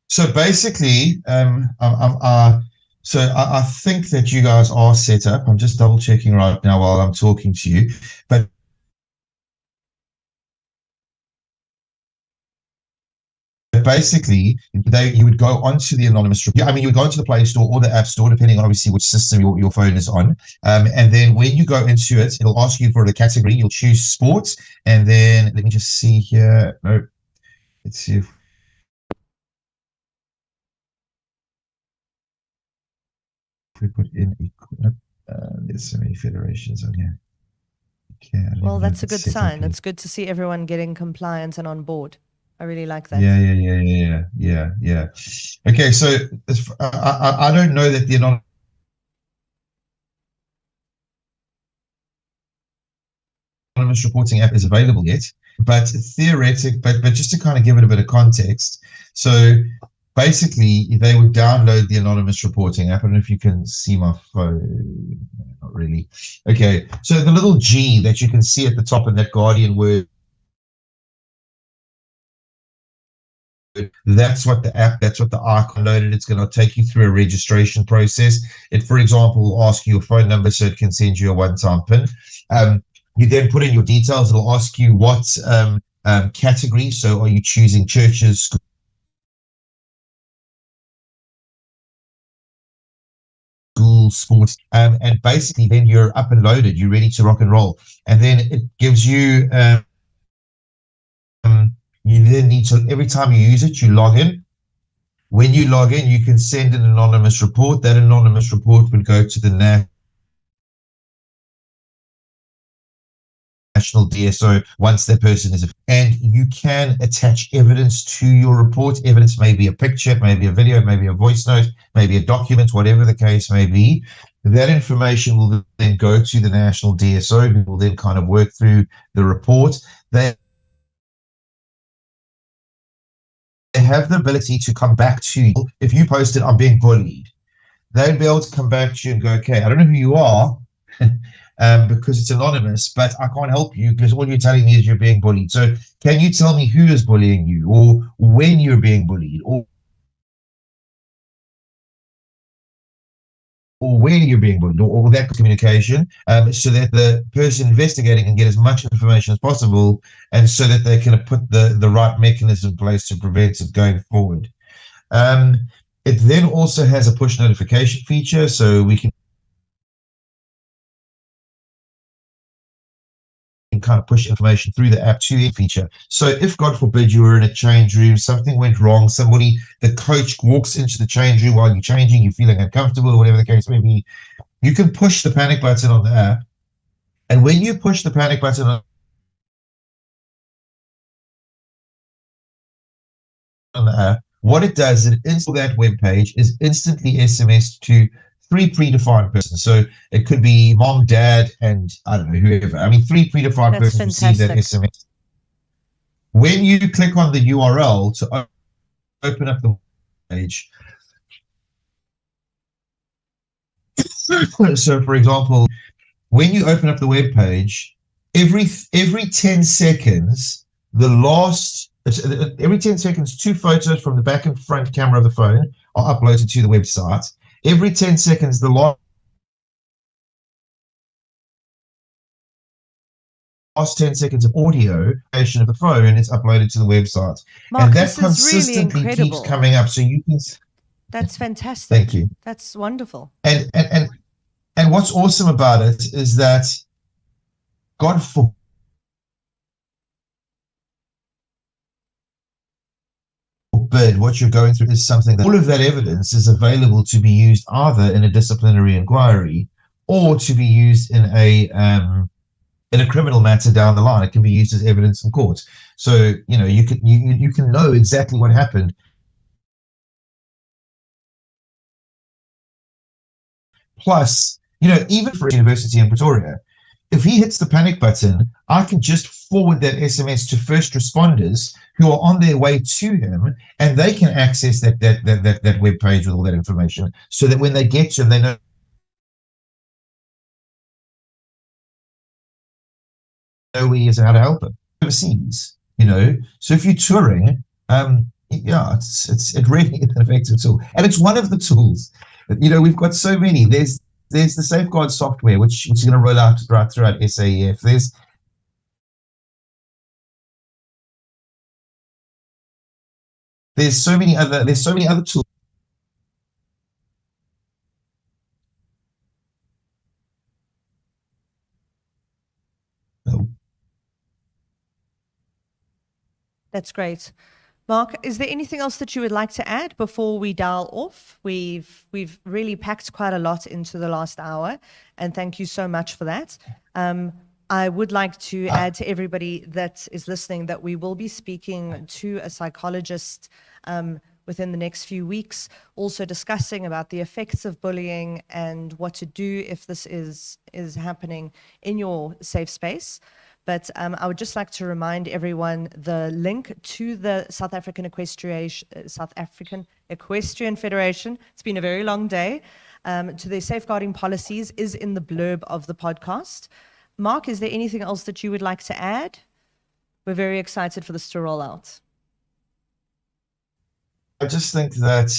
So basically, I think that you guys are set up. I'm just double checking right now while I'm talking to you. But basically, you would go onto the anonymous report. I mean, you would go into the Play Store or the App Store, depending on obviously which system your phone is on. And then when you go into it, it'll ask you for the category. You'll choose sports. And then let me just see here. No, let's see if we put in equipment. There's so many federations on here. Okay, well, that's a good sign. It's good to see everyone getting compliant and on board. I really like that. Yeah. Okay, so I don't know that the anonymous reporting app is available yet, but just to kind of give it a bit of context. So basically, they would download the anonymous reporting app. I don't know if you can see my phone. Not really. Okay, so the little G that you can see at the top in that Guardian word, that's what the icon loaded. It's going to take you through a registration process. It, for example, will ask you your phone number so it can send you a one-time PIN. You then put in your details. It'll ask you what category. So are you choosing churches, schools, sports, and basically then you're up and loaded. You're ready to rock and roll. And then it gives you you then need to, every time you use it, you log in. When you log in, you can send an anonymous report. That anonymous report would go to the national DSO once that person is, and you can attach evidence to your report. Evidence may be a picture, maybe a video, maybe a voice note, maybe a document, whatever the case may be. That information will then go to the national DSO, who will then kind of work through the report. They have the ability to come back to you. If you posted, "I'm being bullied," they'd be able to come back to you and go, "Okay, I don't know who you are," because it's anonymous, but I can't help you because all you're telling me is you're being bullied. So can you tell me who is bullying you, or when you're being bullied, or or where you're being bullied, or that communication, so that the person investigating can get as much information as possible, and so that they can put the right mechanism in place to prevent it going forward. It then also has a push notification feature, so we can kind of push information through the app to a feature. So if, God forbid, you were in a change room, something went wrong, the coach walks into the change room while you're changing, you're feeling uncomfortable, or whatever the case may be, you can push the panic button on the app. And when you push the panic button on the app, what it does is that web page is instantly SMSed to 3 predefined persons. So it could be mom, dad, and I don't know, whoever. I mean, 3 predefined That's persons receive that SMS. When you click on the URL to open up the page, so for example, when you open up the web page, every 10 seconds, every 10 seconds, 2 photos from the back and front camera of the phone are uploaded to the website. Every 10 seconds, the last 10 seconds of audio of the phone is uploaded to the website. Marc, and that this is really incredible. Keeps coming up, so you can. That's fantastic. Thank you. That's wonderful. And what's awesome about it is that, God forbid, what you're going through is something that all of that evidence is available to be used either in a disciplinary inquiry or to be used in a criminal matter down the line. It can be used as evidence in court. So you can know exactly what happened. Plus, even for university in Pretoria, if he hits the panic button, I can just forward that SMS to first responders who are on their way to him, and they can access that web page with all that information, so that when they get to him, they know where he is and how to help him. Overseas, So if you're touring, it really is an effective tool, and it's one of the tools. We've got so many. There's the Safeguard software, which is going to roll out right throughout SAEF. There's so many other tools. No. That's great. Marc, is there anything else that you would like to add before we dial off? We've really packed quite a lot into the last hour, and thank you so much for that. I would like to add to everybody that is listening that we will be speaking to a psychologist within the next few weeks, also discussing about the effects of bullying and what to do if this is happening in your safe space. But I would just like to remind everyone the link to the South African Equestrian Federation. It's been a very long day. To their safeguarding policies is in the blurb of the podcast. Marc, is there anything else that you would like to add? We're very excited for this to roll out. I just think that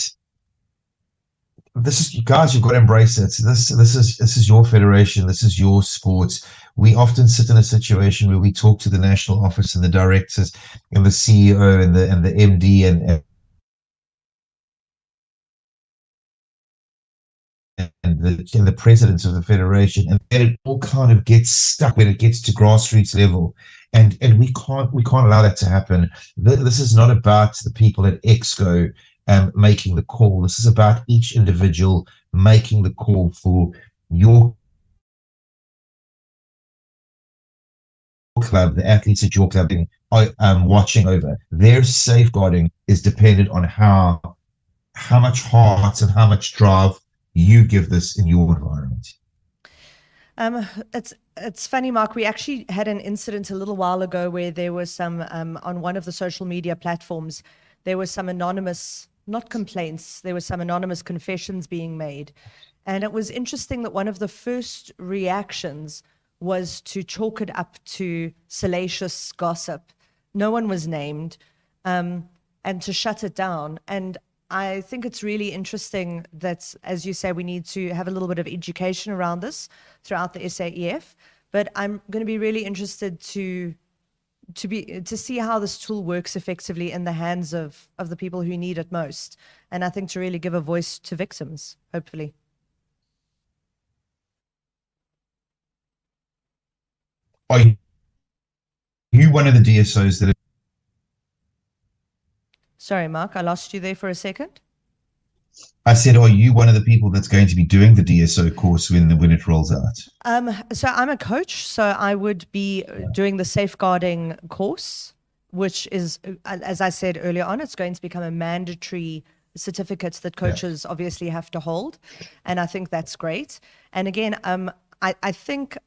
guys, you've got to embrace it. This is your federation. This is your sport. We often sit in a situation where we talk to the national office and the directors and the CEO and the MD and the presidents of the federation, and then it all kind of gets stuck when it gets to grassroots level, and we can't allow that to happen. This is not about the people at Exco making the call. This is about each individual making the call for your club, the athletes at your club, watching over. Their safeguarding is dependent on how much heart and how much drive you give this in your environment. It's funny, Marc, we actually had an incident a little while ago where there was some, on one of the social media platforms, there was some anonymous, not complaints, there was some anonymous confessions being made. And it was interesting that one of the first reactions was to chalk it up to salacious gossip. No one was named, and to shut it down. And I think it's really interesting that, as you say, we need to have a little bit of education around this throughout the SAEF. But I'm going to be really interested to see how this tool works effectively in the hands of the people who need it most. And I think to really give a voice to victims, hopefully. Are you one of the DSOs that? Sorry, Marc, I lost you there for a second. I said, are you one of the people that's going to be doing the DSO course when it rolls out? So I'm a coach, so I would be doing the safeguarding course, which is, as I said earlier on, it's going to become a mandatory certificate that coaches obviously have to hold, and I think that's great. And again, I think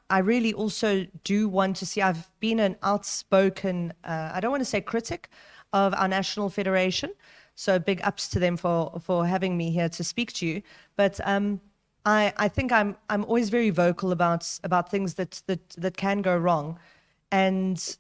I really also do want to see. I've been an outspoken, I don't want to say critic of our national federation. So big ups to them for having me here to speak to you. But I think I'm always very vocal about things that can go wrong, and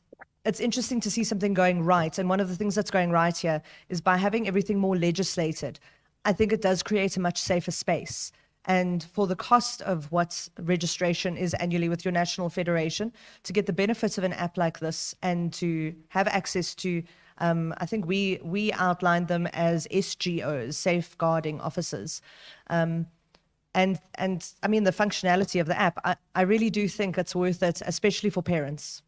it's interesting to see something going right. And one of the things that's going right here is by having everything more legislated. I think it does create a much safer space. And for the cost of what registration is annually with your national federation, to get the benefits of an app like this and to have access to I think we outlined them as SGOs, safeguarding officers. And I mean, the functionality of the app, I really do think it's worth it, especially for parents.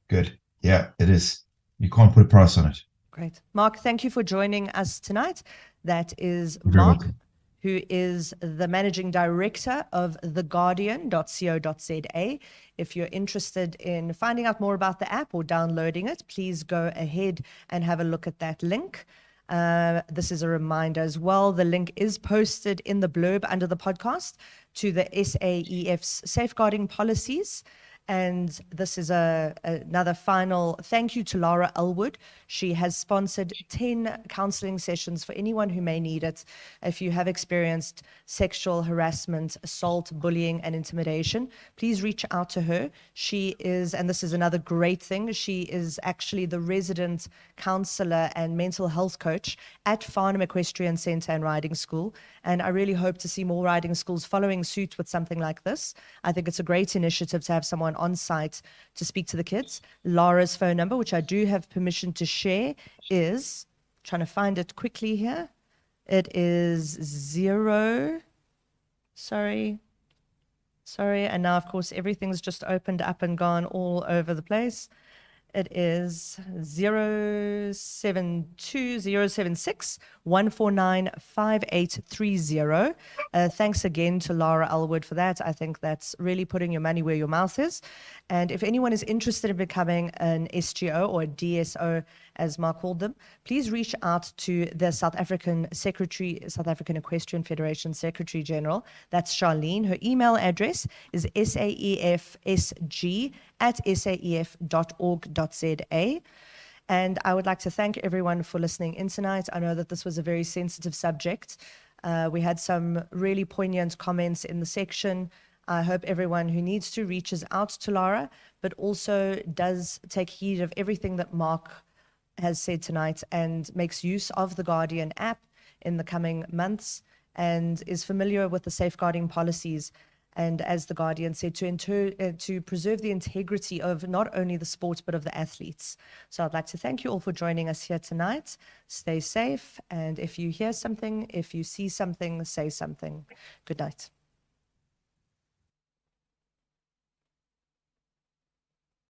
Good. Yeah, it is. You can't put a price on it. Great. Marc, thank you for joining us tonight. That is You're very Marc, welcome. who is the managing director of theguardian.co.za. If you're interested in finding out more about the app or downloading it, please go ahead and have a look at that link. This is a reminder as well. The link is posted in the blurb under the podcast to the SAEF's safeguarding policies. And this is another final thank you to Lara Elwood. She has sponsored 10 counseling sessions for anyone who may need it. If you have experienced sexual harassment, assault, bullying, and intimidation, please reach out to her. She is, and this is another great thing, she is actually the resident counselor and mental health coach at Farnham Equestrian Centre and Riding School. And I really hope to see more riding schools following suit with something like this. I think it's a great initiative to have someone on site to speak to the kids. Lara's phone number, which I do have permission to share, is, trying to find it quickly here. It is sorry. And now, of course, everything's just opened up and gone all over the place. It is 072-076-149-5830. Thanks again to Lara Elwood for that. I think that's really putting your money where your mouth is. And if anyone is interested in becoming an SGO or a DSO, as Marc called them, please reach out to the South African Equestrian Federation Secretary General. That's Charlene. Her email address is saefsg@saef.org.za. And I would like to thank everyone for listening in tonight. I know that this was a very sensitive subject. We had some really poignant comments in the section. I hope everyone who needs to reaches out to Lara, but also does take heed of everything that Marc has said tonight and makes use of the Guardian app in the coming months and is familiar with the safeguarding policies. And as the Guardian said, to preserve the integrity of not only the sport, but of the athletes. So I'd like to thank you all for joining us here tonight. Stay safe. And if you hear something, if you see something, say something. Good night.